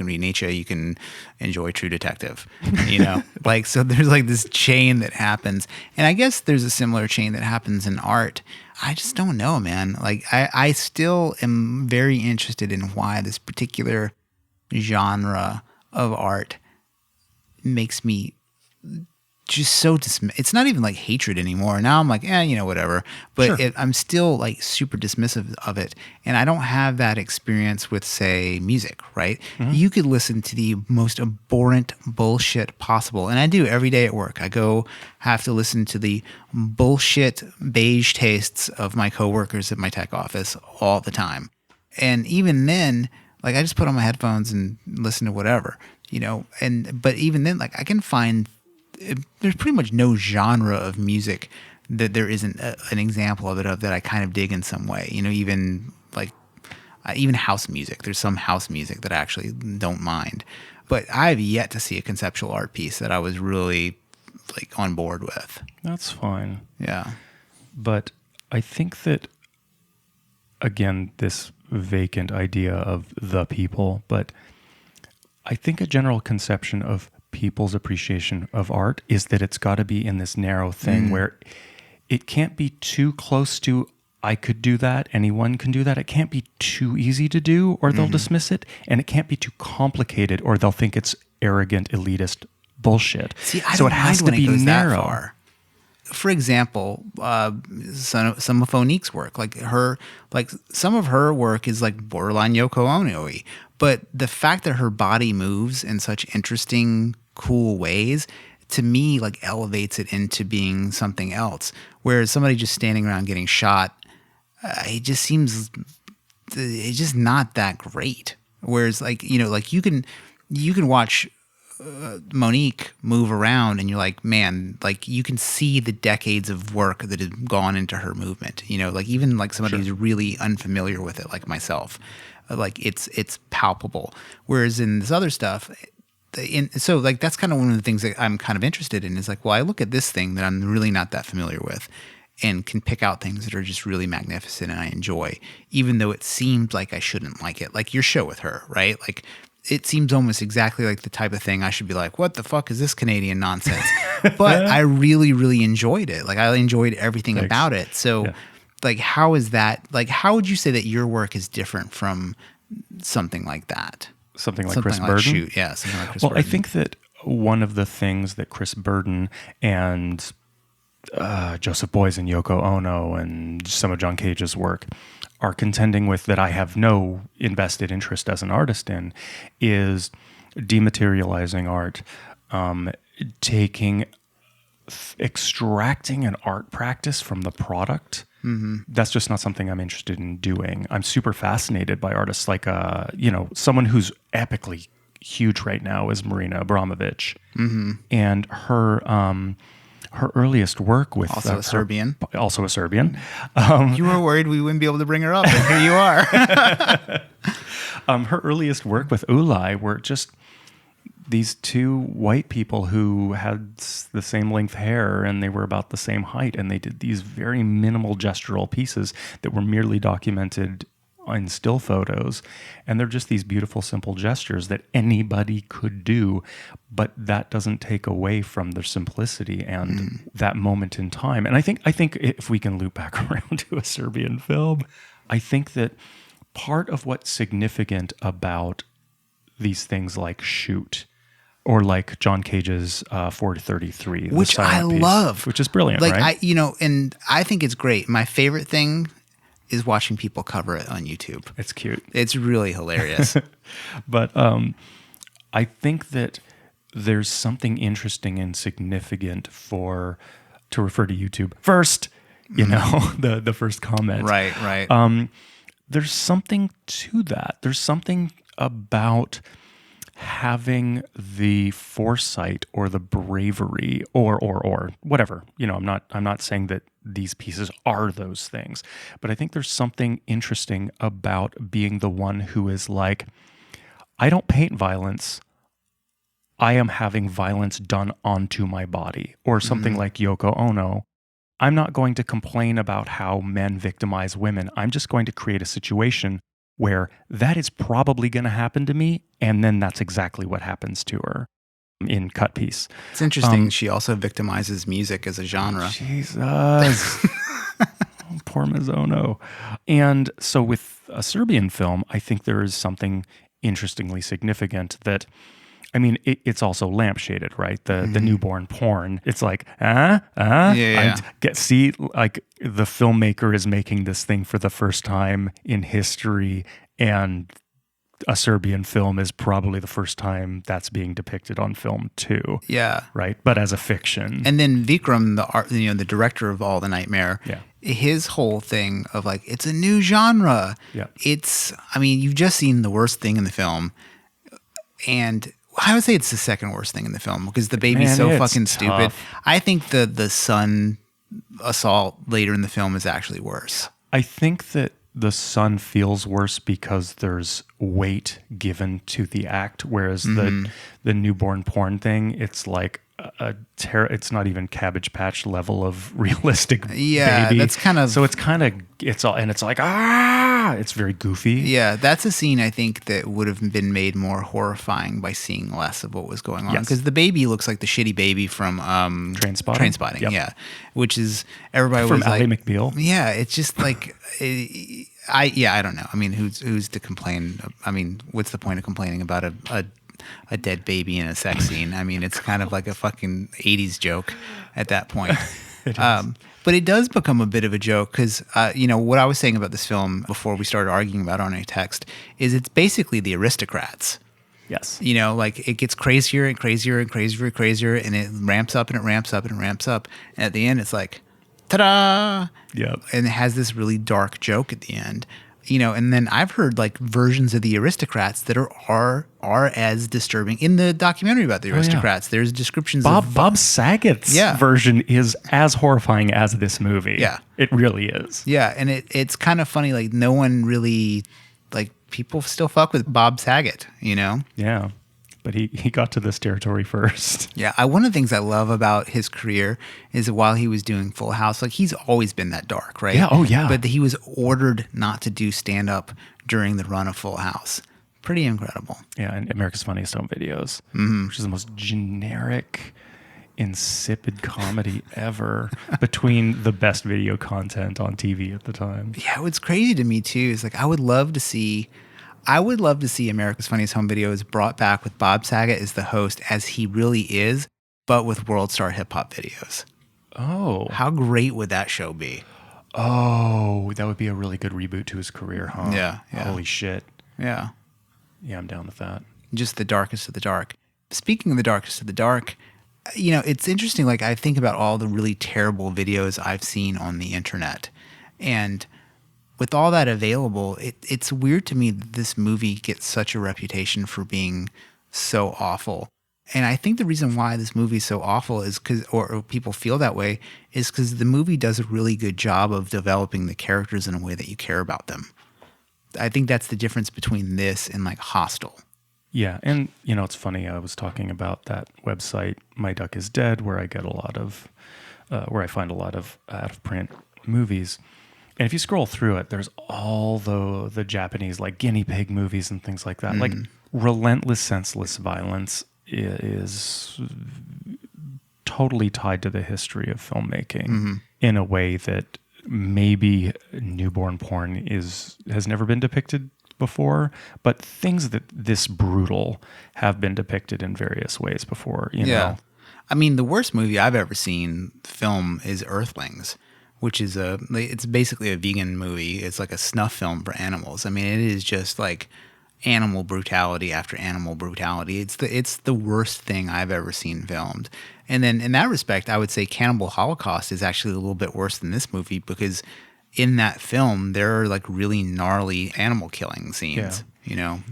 can enjoy True Detective, you know? Like, so there's like this chain that happens. And I guess there's a similar chain that happens in art. I just don't know, man. Like, I still am very interested in why this particular genre of art makes me just so it's not even like hatred anymore. Now I'm like, you know, whatever. But Sure. I'm still like super dismissive of it. And I don't have that experience with, say, music, right? Mm-hmm. You could listen to the most abhorrent bullshit possible. And I do every day at work. I have to listen to the bullshit beige tastes of my coworkers at my tech office all the time. And even then, like, I just put on my headphones and listen to whatever, you know? But even then, like, I can find there's pretty much no genre of music that there isn't an example of that I kind of dig in some way. You know, even house music. There's some house music that I actually don't mind. But I've yet to see a conceptual art piece that I was really like on board with. That's fine. Yeah. But I think that, again, this vacant idea of the people, but I think a general conception of people's appreciation of art is that it's got to be in this narrow thing where it can't be too close to I could do that, anyone can do that. It can't be too easy to do or they'll dismiss it, and it can't be too complicated or they'll think it's arrogant, elitist bullshit. See, I so don't it has mind to be when it goes narrow. That far. For example, some of Monique's work, some of her work is like borderline Yoko Ono-y, but the fact that her body moves in such interesting, cool ways, to me, like elevates it into being something else. Whereas somebody just standing around getting shot, it's just not that great. Whereas, like, you know, like you can watch Monique move around and you're like, man, like you can see the decades of work that has gone into her movement, you know, like even like somebody who's really unfamiliar with it, like myself, like it's palpable. Whereas in this other stuff, so like that's kind of one of the things that I'm kind of interested in is like, well, I look at this thing that I'm really not that familiar with and can pick out things that are just really magnificent and I enjoy, even though it seems like I shouldn't like it. Like your show with her, right? Like it seems almost exactly like the type of thing I should be like, what the fuck is this Canadian nonsense? But I really, really enjoyed it. Like I enjoyed everything about it. So like, how is that? Like, how would you say that your work is different from something like that? Something like Chris Burden? Shoot. Yeah, something like Chris Burden. Well, I think that one of the things that Chris Burden and Joseph Beuys and Yoko Ono and some of John Cage's work are contending with that I have no invested interest as an artist in is dematerializing art, extracting an art practice from the product. Mm-hmm. That's just not something I'm interested in doing. I'm super fascinated by artists like, someone who's epically huge right now is Marina Abramović. Mm-hmm. And her earliest work with... Also a Serbian. Also a Serbian. You were worried we wouldn't be able to bring her up, and here you are. Her earliest work with Ulay were just these two white people who had the same length hair and they were about the same height, and they did these very minimal gestural pieces that were merely documented in still photos, and they're just these beautiful, simple gestures that anybody could do, but that doesn't take away from their simplicity and that moment in time. And I think if we can loop back around to a Serbian film, I think that part of what's significant about these things like Shoot, or like John Cage's 4:33, which I love, which is brilliant, like, right? And I think it's great. My favorite thing is watching people cover it on YouTube. It's cute. It's really hilarious. But I think that there's something interesting and significant to refer to YouTube first, the first comment. Right. there's something to that. There's something about having the foresight or the bravery or whatever. I'm not saying that these pieces are those things, but I think there's something interesting about being the one who is like, I don't paint violence. I am having violence done onto my body, or something like Yoko Ono. I'm not going to complain about how men victimize women. I'm just going to create a situation where that is probably going to happen to me, and then that's exactly what happens to her in Cut Piece. It's interesting. She also victimizes music as a genre. Jesus. Poor Mizono. And so with a Serbian film, I think there is something interestingly significant that, I mean, it's also lampshaded, right? The newborn porn. It's like, see, like the filmmaker is making this thing for the first time in history, and a Serbian film is probably the first time that's being depicted on film too. Yeah. Right? But as a fiction. And then Vikram, the director of All the Nightmare, his whole thing of like, it's a new genre. Yeah. You've just seen the worst thing in the film, and I would say it's the second worst thing in the film because the baby's so fucking stupid. I think the son assault later in the film is actually worse. I think that the son feels worse because there's weight given to the act, whereas the newborn porn thing, it's like it's not even Cabbage Patch level of realistic baby. That's kind of... So it's like, it's very goofy. Yeah, that's a scene I think that would have been made more horrifying by seeing less of what was going on. Because the baby looks like the shitty baby from Trainspotting. Yeah. Which is, everybody from was Ally like... McBeal. Yeah, it's just like... I don't know. I mean, who's to complain? I mean, what's the point of complaining about a dead baby in a sex scene? I mean, it's kind of like a fucking 80s joke at that point. But it does become a bit of a joke because, what I was saying about this film before we started arguing about it on a text is it's basically the Aristocrats. Yes. Like it gets crazier and crazier and crazier and crazier, and it ramps up and it ramps up and it ramps up. And at the end, it's like, ta-da! Yep. And it has this really dark joke at the end. And then I've heard like versions of the Aristocrats that are as disturbing. In the documentary about the Aristocrats, there's descriptions of Bob Saget's version is as horrifying as this movie. Yeah. It really is. Yeah, and it's kind of funny, like no one really, like people still fuck with Bob Saget, Yeah. But he got to this territory first. Yeah, one of the things I love about his career is that while he was doing Full House, like he's always been that dark, right? Yeah, oh yeah. But he was ordered not to do stand-up during the run of Full House. Pretty incredible. Yeah, and America's Funniest Home Videos, which is the most generic, insipid comedy ever between the best video content on TV at the time. Yeah, what's crazy to me too is like I would love to see America's Funniest Home Videos brought back with Bob Saget as the host as he really is, but with World Star Hip Hop Videos. Oh. How great would that show be? Oh, that would be a really good reboot to his career, huh? Yeah. Holy shit. Yeah. Yeah, I'm down with that. Just the darkest of the dark. Speaking of the darkest of the dark, it's interesting. Like I think about all the really terrible videos I've seen on the internet, and with all that available, it's weird to me that this movie gets such a reputation for being so awful. And I think the reason why this movie is so awful is or people feel that way, is because the movie does a really good job of developing the characters in a way that you care about them. I think that's the difference between this and like Hostel. Yeah, and it's funny. I was talking about that website, My Duck Is Dead, where I get a lot of, where I find a lot of out of print movies. And if you scroll through it, there's all the Japanese like guinea pig movies and things like that. Like relentless, senseless violence is totally tied to the history of filmmaking in a way that maybe newborn porn has never been depicted before. But things that this brutal have been depicted in various ways before. You know? I mean, the worst movie I've ever seen film is Earthlings, which is it's basically a vegan movie. It's like a snuff film for animals. I mean, it is just like animal brutality after animal brutality. It's the worst thing I've ever seen filmed. And then in that respect, I would say Cannibal Holocaust is actually a little bit worse than this movie because in that film, there are like really gnarly animal killing scenes,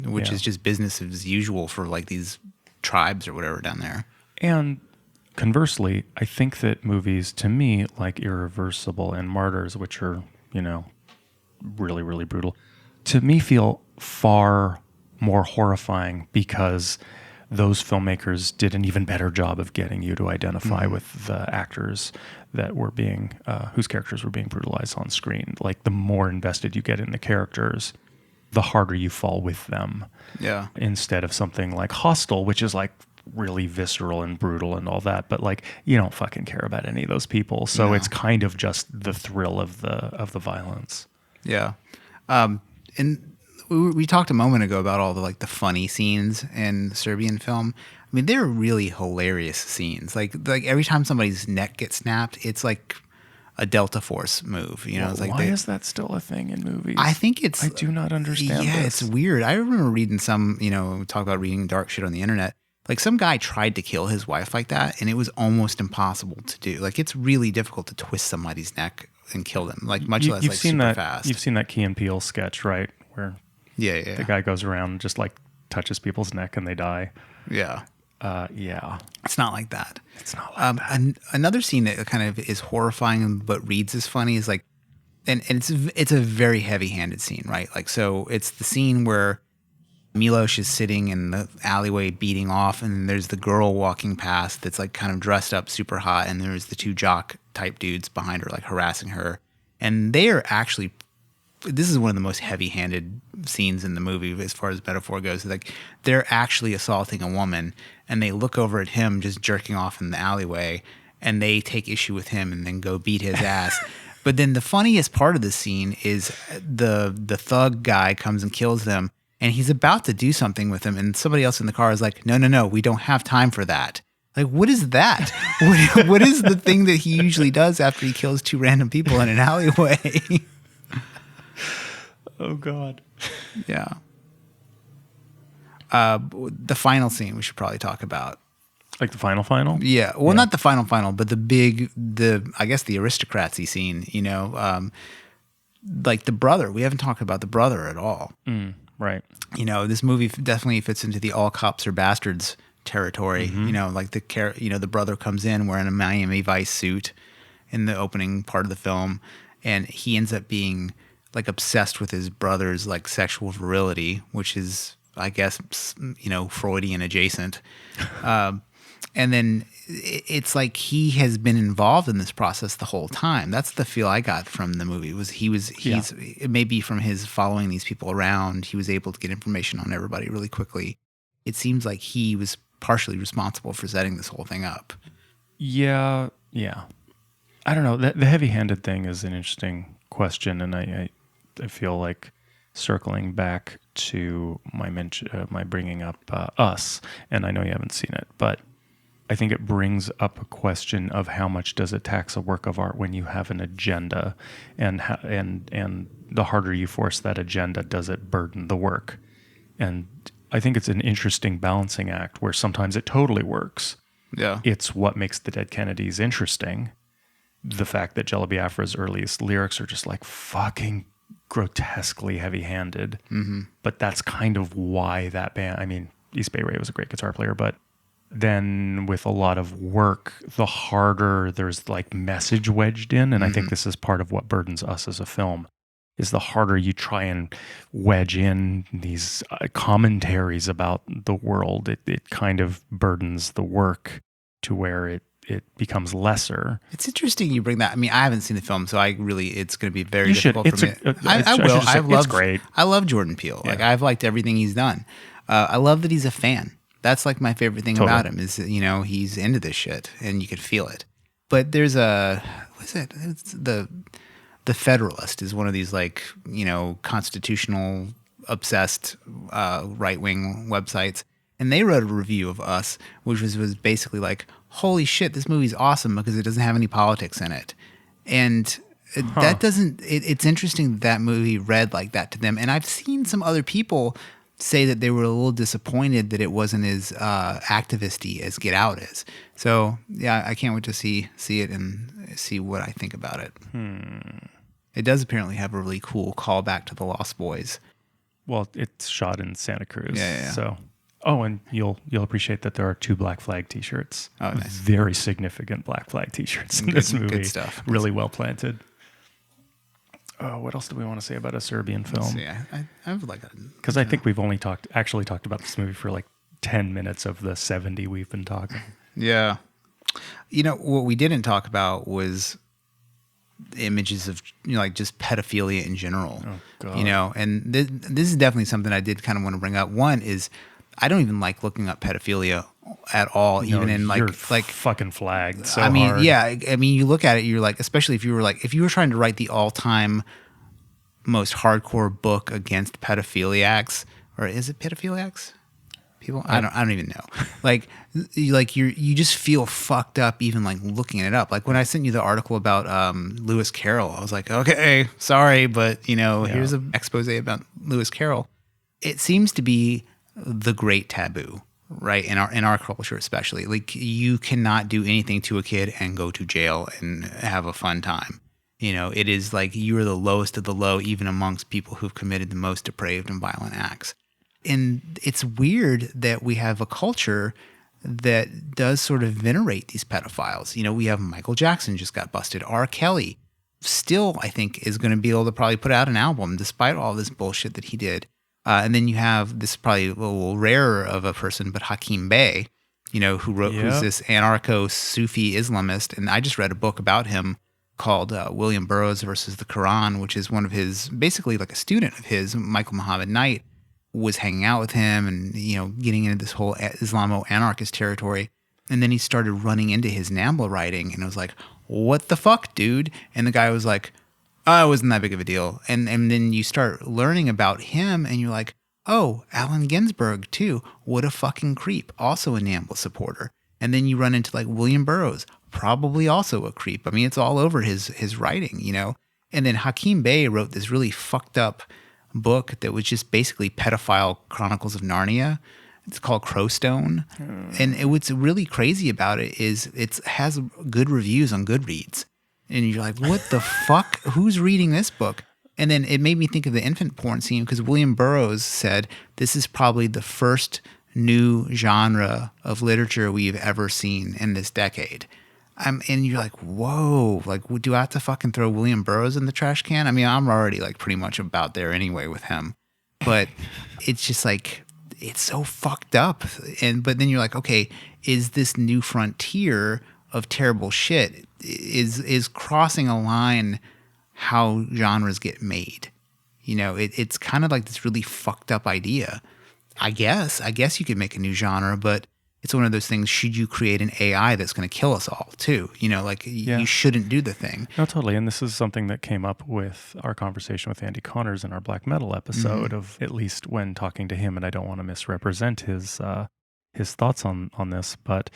which is just business as usual for like these tribes or whatever down there. And conversely, I think that movies, to me, like Irreversible and Martyrs, which are, really, really brutal, to me feel far more horrifying because those filmmakers did an even better job of getting you to identify with the actors that were being, whose characters were being brutalized on screen. Like, the more invested you get in the characters, the harder you fall with them. Yeah. Instead of something like Hostel, which is like really visceral and brutal and all that, but like you don't fucking care about any of those people, so it's kind of just the thrill of the violence. Yeah. And we talked a moment ago about all the funny scenes in Serbian film. I mean, they're really hilarious scenes. Like every time somebody's neck gets snapped, it's like a Delta Force move. It's like why is that still a thing in movies? I think I do not understand. Yeah, it's weird. I remember reading some, talk about reading dark shit on the internet. Like some guy tried to kill his wife like that, and it was almost impossible to do. Like it's really difficult to twist somebody's neck and kill them. Like much less like super fast. You've seen that Key and Peele sketch, right? Where the guy goes around and just like touches people's neck and they die. Yeah. Yeah. It's not like that. It's not like that. Another scene that kind of is horrifying but reads as funny is like, and it's a very heavy-handed scene, right? Like, so it's the scene where Milos is sitting in the alleyway beating off, and there's the girl walking past that's like kind of dressed up super hot, and there's the two jock type dudes behind her like harassing her. And they are actually, this is one of the most heavy-handed scenes in the movie as far as metaphor goes. Like they're actually assaulting a woman, and they look over at him just jerking off in the alleyway, and they take issue with him and then go beat his ass. But then the funniest part of the scene is the thug guy comes and kills them, and he's about to do something with him, and somebody else in the car is like, no, we don't have time for that. Like, what is that? What is the thing that he usually does after he kills two random people in an alleyway? Oh, God. Yeah. The final scene we should probably talk about. Like the final? Yeah. Well, not the final, but I guess the aristocracy scene, like the brother. We haven't talked about the brother at all. Right. This movie definitely fits into the all cops are bastards territory. Like the brother comes in wearing a Miami Vice suit in the opening part of the film, and he ends up being like obsessed with his brother's like sexual virility, which is, I guess, Freudian adjacent. And then it's like he has been involved in this process the whole time. That's the feel I got from the movie. Maybe from his following these people around, he was able to get information on everybody really quickly. It seems like he was partially responsible for setting this whole thing up. Yeah. I don't know. The heavy-handed thing is an interesting question, and I feel like circling back to my bringing up Us, and I know you haven't seen it, but I think it brings up a question of how much does it tax a work of art when you have an agenda, and the harder you force that agenda, does it burden the work? And I think it's an interesting balancing act where sometimes it totally works. Yeah. It's what makes The Dead Kennedys interesting. The fact that Jello Biafra's earliest lyrics are just like fucking grotesquely heavy-handed. But that's kind of why that band, I mean, East Bay Ray was a great guitar player, but then with a lot of work, the harder there's like message wedged in. And I think this is part of what burdens Us as a film, is the harder you try and wedge in these commentaries about the world, it kind of burdens the work to where it becomes lesser. It's interesting you bring that. I mean, I haven't seen the film, so it's going to be very difficult for me. I will. It's great. I love Jordan Peele. Yeah. Like, I've liked everything he's done. I love that he's a fan. That's like my favorite thing about him is, he's into this shit and you could feel it. But there's what's it? It's the Federalist is one of these like, constitutional obsessed right-wing websites. And they wrote a review of Us, which was basically like, holy shit, this movie's awesome because it doesn't have any politics in it. And that doesn't, it's interesting that movie read like that to them. And I've seen some other people say that they were a little disappointed that it wasn't as activist-y as Get Out is. So yeah, I can't wait to see it and see what I think about it. It does apparently have a really cool callback to the Lost Boys. Well, it's shot in Santa Cruz. Yeah. So, and you'll appreciate that there are 2 Black Flag T-shirts. Oh, nice. Very significant Black Flag T-shirts in this movie. Good stuff. Really well planted. Oh, what else do we want to say about a Serbian film? Yeah, I would like that. Because I think we've only talked about this movie for like 10 minutes of the 70 we've been talking. Yeah. What we didn't talk about was images of like just pedophilia in general. Oh, God. And this is definitely something I did kind of want to bring up. One is I don't even like looking up pedophilia at all, even in you're like fucking flagged. So I mean, hard. yeah. I mean, you look at it, you're like, especially if you were trying to write the all-time most hardcore book against pedophiliacs, or is it pedophiliacs? People, I don't even know. Like you just feel fucked up even like looking it up. Like when I sent you the article about Lewis Carroll, I was like, okay, sorry, but here's an expose about Lewis Carroll. It seems to be the great taboo, right? In our culture, especially, like you cannot do anything to a kid and go to jail and have a fun time. It is like you are the lowest of the low, even amongst people who've committed the most depraved and violent acts. And it's weird that we have a culture that does sort of venerate these pedophiles. We have Michael Jackson just got busted. R. Kelly still, I think, is going to be able to probably put out an album despite all this bullshit that he did. And then you have this probably a little rarer of a person, but Hakim Bey, who's this anarcho-Sufi Islamist. And I just read a book about him called William Burroughs versus the Quran, which is one of his, basically like a student of his, Michael Muhammad Knight, was hanging out with him and, getting into this whole Islamo-anarchist territory. And then he started running into his NAMBLA writing and it was like, what the fuck, dude? And the guy was like, oh, it wasn't that big of a deal. And then you start learning about him and you're like, oh, Allen Ginsberg too. What a fucking creep. Also a NAMBLA supporter. And then you run into like William Burroughs, probably also a creep. I mean, it's all over his writing, And then Hakim Bey wrote this really fucked up book that was just basically pedophile chronicles of Narnia. It's called Crowstone. And what's really crazy about it is it has good reviews on Goodreads. And you're like, what the fuck? Who's reading this book? And then it made me think of the infant porn scene because William Burroughs said this is probably the first new genre of literature we've ever seen in this decade. And you're like, whoa, like, do I have to fucking throw William Burroughs in the trash can? I mean, I'm already like pretty much about there anyway with him. But it's just like, it's so fucked up. But then you're like, okay, is this new frontier of terrible shit is crossing a line how genres get made? It's kind of like this really fucked up idea. I guess you could make a new genre, but it's one of those things, should you create an AI that's going to kill us all too? You shouldn't do the thing. No, totally. And this is something that came up with our conversation with Andy Connors in our black metal episode of, at least when talking to him, and I don't want to misrepresent his thoughts on this, but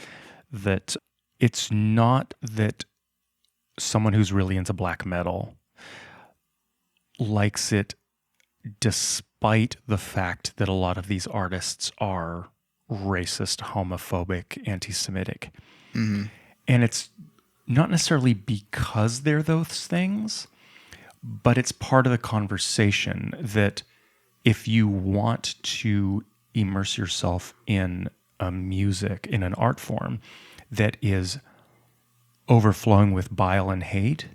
that it's not that someone who's really into black metal likes it despite the fact that a lot of these artists are racist, homophobic, anti-Semitic. Mm-hmm. And it's not necessarily because they're those things, but it's part of the conversation that if you want to immerse yourself in a music, in an art form that is overflowing with bile and hate,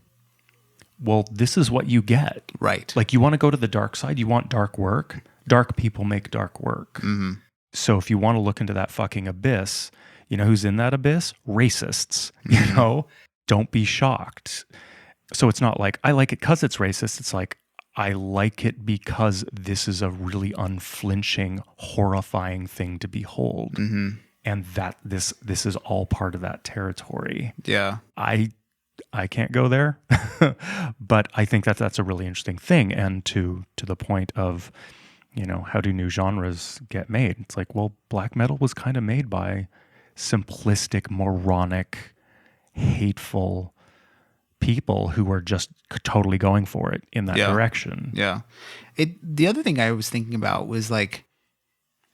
well, this is what you get. Right. Like, you want to go to the dark side, you want dark work, dark people make dark work. Mm-hmm. So if you want to look into that fucking abyss, who's in that abyss? Racists, Don't be shocked. So it's not like, I like it because it's racist. It's like, I like it because this is a really unflinching, horrifying thing to behold. Mm-hmm. And that this is all part of that territory. Yeah. I can't go there, but I think that's a really interesting thing. And to the point of, how do new genres get made? It's like, well, black metal was kind of made by simplistic, moronic, hateful people who were just totally going for it in that direction. Yeah. The other thing I was thinking about was like,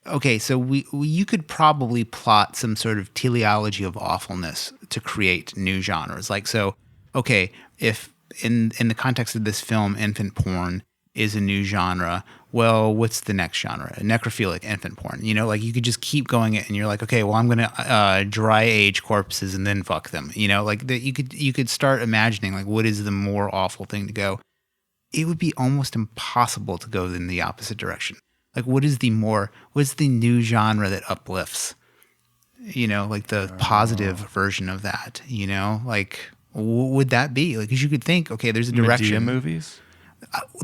okay, so you could probably plot some sort of teleology of awfulness to create new genres. Like, so, okay, if in the context of this film, infant porn is a new genre. Well, what's the next genre? Necrophilic infant porn. You know, like you could just keep going it, and you're like, okay, well, I'm gonna dry age corpses and then fuck them. You know, like you could start imagining like what is the more awful thing to go. It would be almost impossible to go in the opposite direction. Like what's the new genre that uplifts? You know, like the positive version of that. You know, like what would that be? Like, because you could think, okay, there's a direction. Medea movies.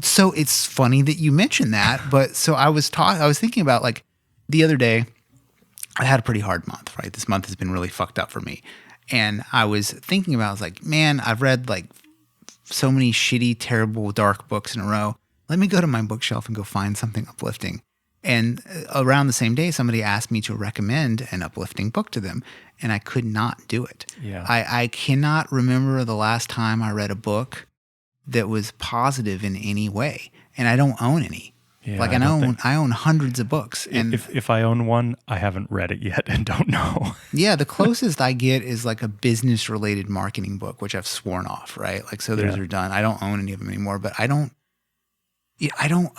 So it's funny that you mentioned that, but so I was thinking about like the other day, I had a pretty hard month, right? This month has been really fucked up for me. And I was thinking about, I was like, man, I've read like so many shitty, terrible, dark books in a row. Let me go to my bookshelf and go find something uplifting. And around the same day, somebody asked me to recommend an uplifting book to them, and I could not do it. Yeah. I cannot remember the last time I read a book that was positive in any way, and I don't own any. Yeah, like I own hundreds of books, and if I own one, I haven't read it yet and don't know. yeah, the closest I get is like a business related marketing book, which I've sworn off, right? Like, so those are done. I don't own any of them anymore, but I don't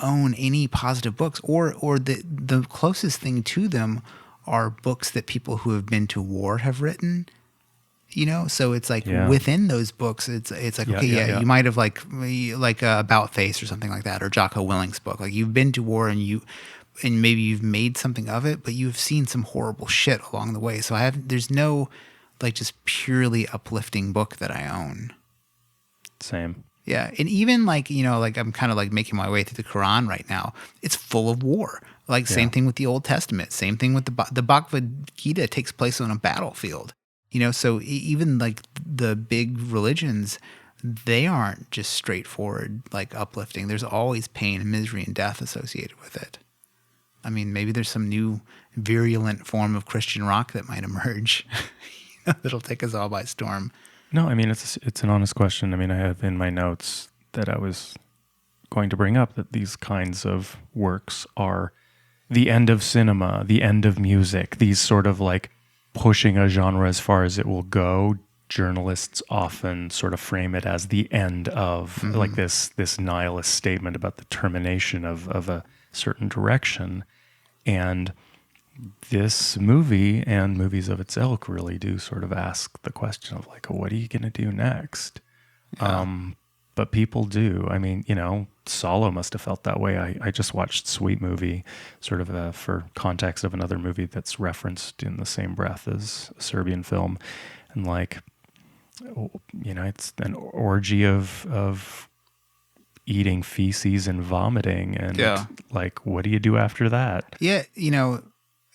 own any positive books, or the closest thing to them are books that people who have been to war have written. You know, so it's like within those books, it's like, you might have like About Face or something like that, or Jocko Willing's book. Like you've been to war and maybe you've made something of it, but you've seen some horrible shit along the way. So there's no like just purely uplifting book that I own. Same. Yeah, and even like, you know, like I'm kind of like making my way through the Quran right now. It's full of war. Like same thing with the Old Testament. Same thing with the Bhagavad Gita takes place on a battlefield. You know, so even like the big religions, they aren't just straightforward, like uplifting. There's always pain and misery and death associated with it. I mean, maybe there's some new virulent form of Christian rock that might emerge that'll take us all by storm. No, I mean, it's an honest question. I mean, I have in my notes that I was going to bring up that these kinds of works are the end of cinema, the end of music, these sort of like pushing a genre as far as it will go. Journalists often sort of frame it as the end of like this nihilist statement about the termination of a certain direction. And this movie and movies of its ilk really do sort of ask the question of like, what are you going to do next? Yeah. But people do. I mean, you know, Salo must have felt that way. I just watched Sweet Movie, sort of for context of another movie that's referenced in the same breath as a Serbian film. And like, you know, it's an orgy of eating feces and vomiting. And like, what do you do after that? Yeah, you know,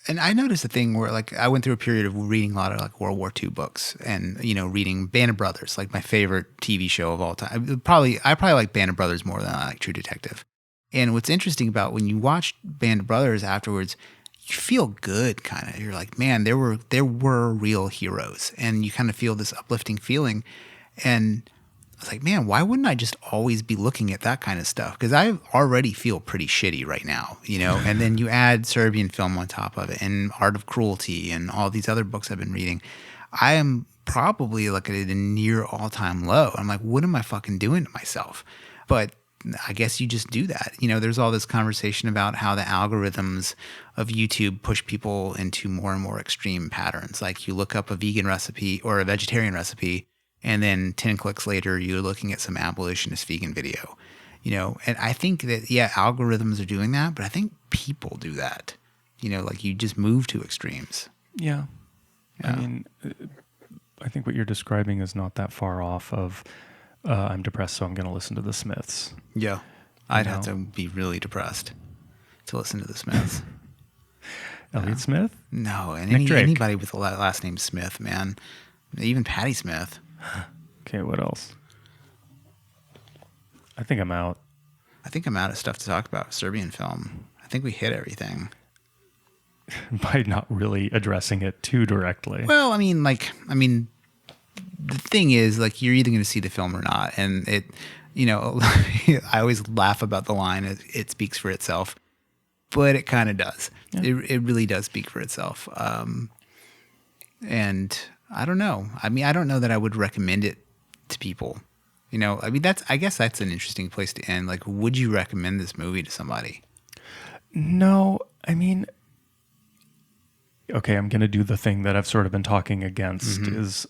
and I noticed a thing where like I went through a period of reading a lot of like World War II books, and you know, reading Band of Brothers, like my favorite TV show of all time. I probably like Band of Brothers more than I like True Detective. And what's interesting about when you watch Band of Brothers afterwards, you feel good, kind of. You're like, man, there were real heroes, and you kind of feel this uplifting feeling. And I was like, man, why wouldn't I just always be looking at that kind of stuff? Because I already feel pretty shitty right now, you know? And then you add Serbian film on top of it, and Art of Cruelty, and all these other books I've been reading. I am probably like at a near all-time low. I'm like, what am I fucking doing to myself? But I guess you just do that. You know, there's all this conversation about how the algorithms of YouTube push people into more and more extreme patterns. Like you look up a vegan recipe or a vegetarian recipe, and then 10 clicks later, you're looking at some abolitionist vegan video, you know? And I think that, algorithms are doing that, but I think people do that. You know, like you just move to extremes. Yeah. I mean, I think what you're describing is not that far off of, I'm depressed, so I'm going to listen to the Smiths. Yeah. I'd have to be really depressed to listen to the Smiths. Elliott Smith? No, and anybody with the last name Smith, man. Even Patti Smith. Okay, what else? I think I'm out. I think I'm out of stuff to talk about. Serbian film. I think we hit everything. By not really addressing it too directly. Well, I mean, the thing is, like, you're either going to see the film or not. And it, you know, I always laugh about the line, it speaks for itself. But it kind of does. Yeah. It really does speak for itself. And I don't know. I mean, I don't know that I would recommend it to people. You know, I mean, I guess that's an interesting place to end. Like, would you recommend this movie to somebody? No, I mean, okay, I'm going to do the thing that I've sort of been talking against is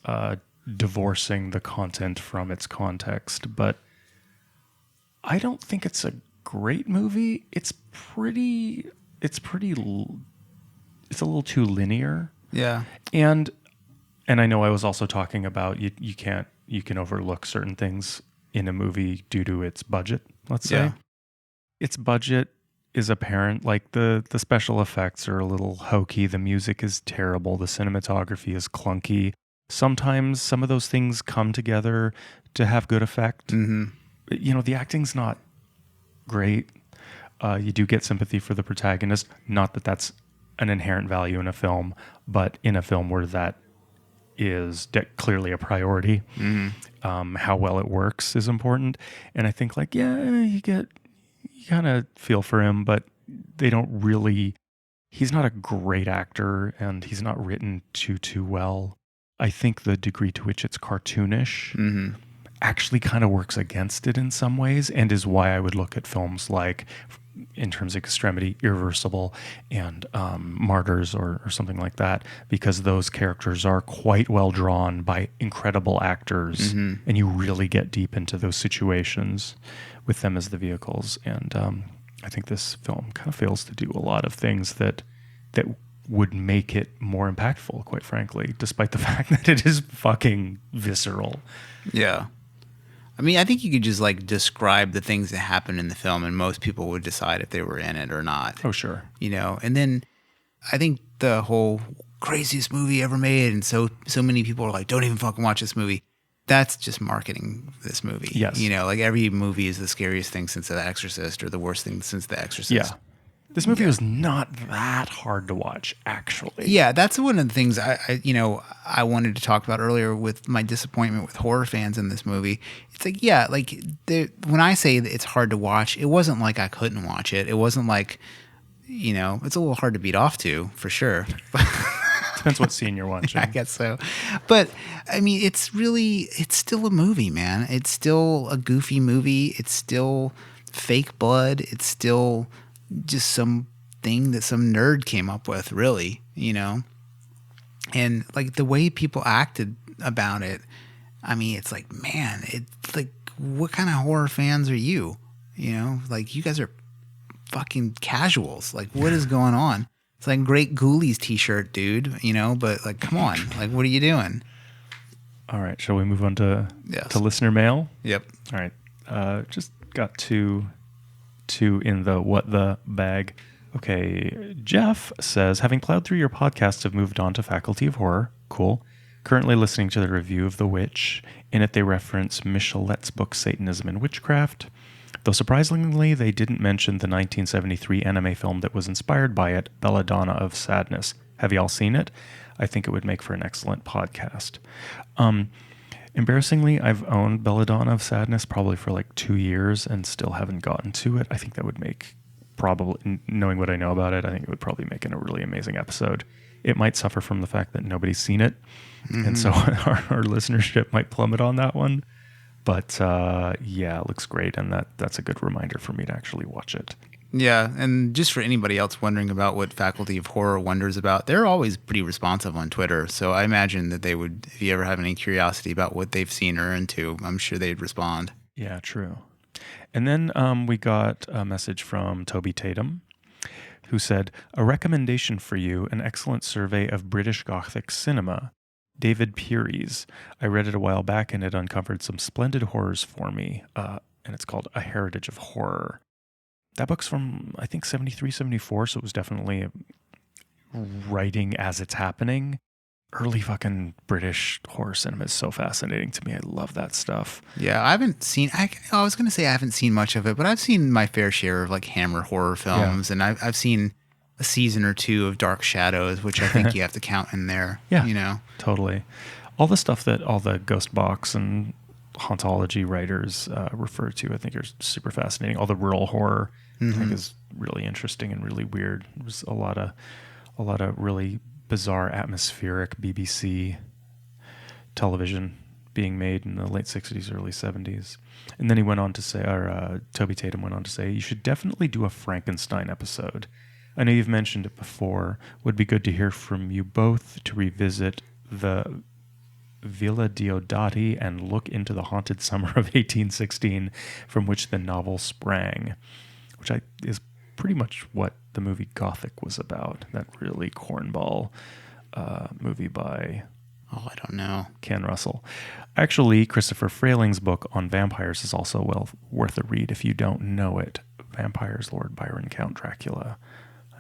divorcing the content from its context. But I don't think it's a great movie. It's a little too linear. Yeah. And I know I was also talking about you can overlook certain things in a movie due to its budget, let's say. Yeah. Its budget is apparent. Like the special effects are a little hokey, the music is terrible, the cinematography is clunky. Sometimes some of those things come together to have good effect. Mm-hmm. You know, the acting's not great. You do get sympathy for the protagonist. Not that that's an inherent value in a film, but in a film where that is clearly a priority, how well it works is important. And I think, like, yeah, you kind of feel for him, but they don't really. He's not a great actor, and he's not written too well. I think the degree to which it's cartoonish actually kind of works against it in some ways, and is why I would look at films like, in terms of extremity, Irreversible and Martyrs or something like that, because those characters are quite well drawn by incredible actors, and you really get deep into those situations with them as the vehicles. And I think this film kind of fails to do a lot of things that would make it more impactful, quite frankly, despite the fact that it is fucking visceral. Yeah. I mean, I think you could just like describe the things that happen in the film, and most people would decide if they were in it or not. Oh, sure. You know, and then I think the whole craziest movie ever made, and so many people are like, don't even fucking watch this movie. That's just marketing this movie. Yes. You know, like every movie is the scariest thing since The Exorcist, or the worst thing since The Exorcist. Yeah. This movie was not that hard to watch, actually. Yeah, that's one of the things I wanted to talk about earlier with my disappointment with horror fans in this movie. It's like, yeah, like when I say that it's hard to watch, it wasn't like I couldn't watch it. It wasn't like, you know, it's a little hard to beat off to, for sure. Depends what scene you're watching. I guess so. But I mean, it's still a movie, man. It's still a goofy movie. It's still fake blood. It's still just something that some nerd came up with, really, you know? And like the way people acted about it, I mean, it's like, man, it's like, what kind of horror fans are you? You know, like, you guys are fucking casuals. Like, what is going on? It's like Great Ghoulies t-shirt, dude, you know, but like, come on, like, what are you doing? All right. Shall we move on to Yes. listener mail? Yep. All right. Just got two in the what the bag. Okay. Jeff says, having plowed through your podcasts, have moved on to Faculty of Horror. Cool. Currently listening to the review of The Witch. In it, they reference Michelette's book Satanism and Witchcraft. Though surprisingly, they didn't mention the 1973 anime film that was inspired by it, Belladonna of Sadness. Have y'all seen it? I think it would make for an excellent podcast. Embarrassingly, I've owned Belladonna of Sadness probably for like 2 years and still haven't gotten to it. I think that would make, probably, knowing what I know about it, I think it would probably make it a really amazing episode. It might suffer from the fact that nobody's seen it, and so our listenership might plummet on that one. But yeah, it looks great, and that's a good reminder for me to actually watch it. Yeah, and just for anybody else wondering about what Faculty of Horror wonders about, they're always pretty responsive on Twitter. So I imagine that they would, if you ever have any curiosity about what they've seen or into, I'm sure they'd respond. Yeah, true. And then we got a message from Toby Tatum, who said, a recommendation for you, an excellent survey of British Gothic cinema. David Peary's. I read it a while back and it uncovered some splendid horrors for me. And it's called A Heritage of Horror. That book's from, I think, 73, 74, so it was definitely writing as it's happening. Early fucking British horror cinema is so fascinating to me. I love that stuff. Yeah, I haven't seen, I was going to say I haven't seen much of it, but I've seen my fair share of like Hammer horror films, and I've seen a season or two of Dark Shadows, which I think you have to count in there. Yeah, you know? Totally. All the stuff that all the Ghost Box and hauntology writers refer to, I think, are super fascinating. All the rural horror, I think, is really interesting and really weird. There's a lot of really bizarre atmospheric BBC television being made in the late 60s, early 70s. And then he went on to say, Toby Tatum went on to say, you should definitely do a Frankenstein episode. I know you've mentioned it before. Would be good to hear from you both to revisit the Villa Diodati and look into the haunted summer of 1816 from which the novel sprang, which is pretty much what the movie Gothic was about. That really cornball movie by... Oh, I don't know. Ken Russell. Actually, Christopher Frayling's book on vampires is also well worth a read if you don't know it. Vampires, Lord Byron, Count Dracula.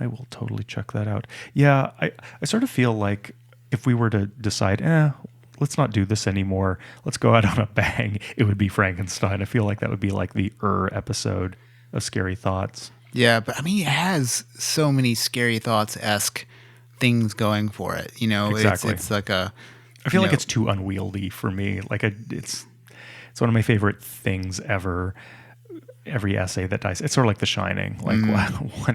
I will totally check that out. Yeah, I sort of feel like if we were to decide, let's not do this anymore, let's go out on a bang, it would be Frankenstein. I feel like that would be like the episode of Scary Thoughts. Yeah, but I mean, it has so many Scary Thoughts-esque things going for it. You know, exactly. It's like a... I feel like it's too unwieldy for me. Like it's one of my favorite things ever. Every essay that dies, it's sort of like The Shining. Like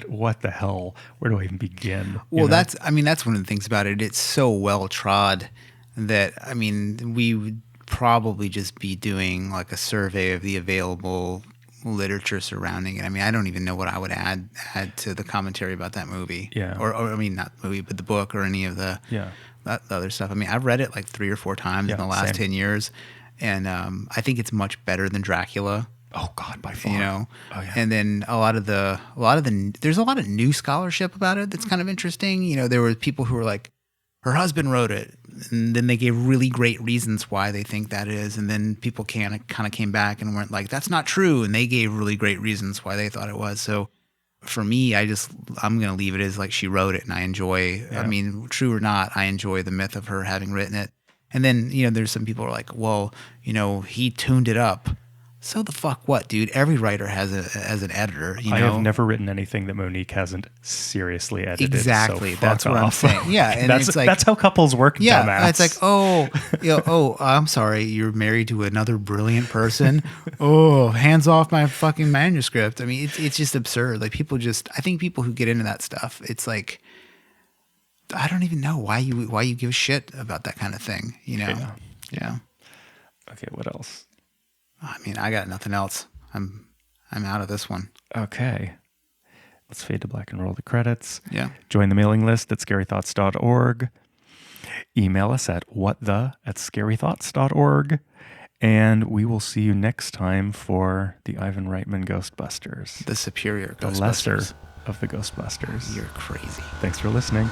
what the hell? Where do I even begin? Well, that's one of the things about it. It's so well trod that we would probably just be doing like a survey of the available literature surrounding it. I mean, I don't even know what I would add to the commentary about that movie. Yeah. Or not the movie, but the book or any of the other stuff. I mean, I've read it like 3 or 4 times in the last 10 years, and I think it's much better than Dracula. Oh God, by far. You know, oh, yeah. And then there's a lot of new scholarship about it that's kind of interesting. You know, there were people who were like, her husband wrote it, and then they gave really great reasons why they think that is, and then people kind of came back and weren't like, that's not true, and they gave really great reasons why they thought it was. So for me, I'm going to leave it as like she wrote it, and I enjoy. Yeah. I mean, true or not, I enjoy the myth of her having written it. And then there's some people who are like, well, he tuned it up. So the fuck what, dude? Every writer has an editor. I have never written anything that Monique hasn't seriously edited. Exactly, so that's what I'm saying. Yeah, and that's it's like that's how couples work. Yeah, dumbass. It's like I'm sorry, you're married to another brilliant person. Hands off my fucking manuscript. I mean, it's just absurd. Like I think people who get into that stuff, it's like, I don't even know why you give a shit about that kind of thing. Yeah. Okay, what else? I mean, I got nothing else. I'm out of this one. Okay. Let's fade to black and roll the credits. Yeah. Join the mailing list at scarythoughts.org. Email us at whatthe@scarythoughts.org. And we will see you next time for the Ivan Reitman Ghostbusters. The superior Ghostbusters. The lesser of the Ghostbusters. You're crazy. Thanks for listening.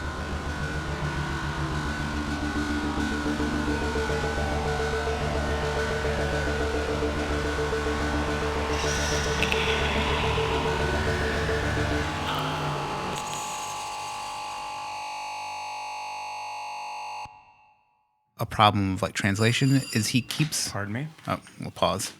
A problem of like translation is he keeps... Pardon me? Oh, we'll pause.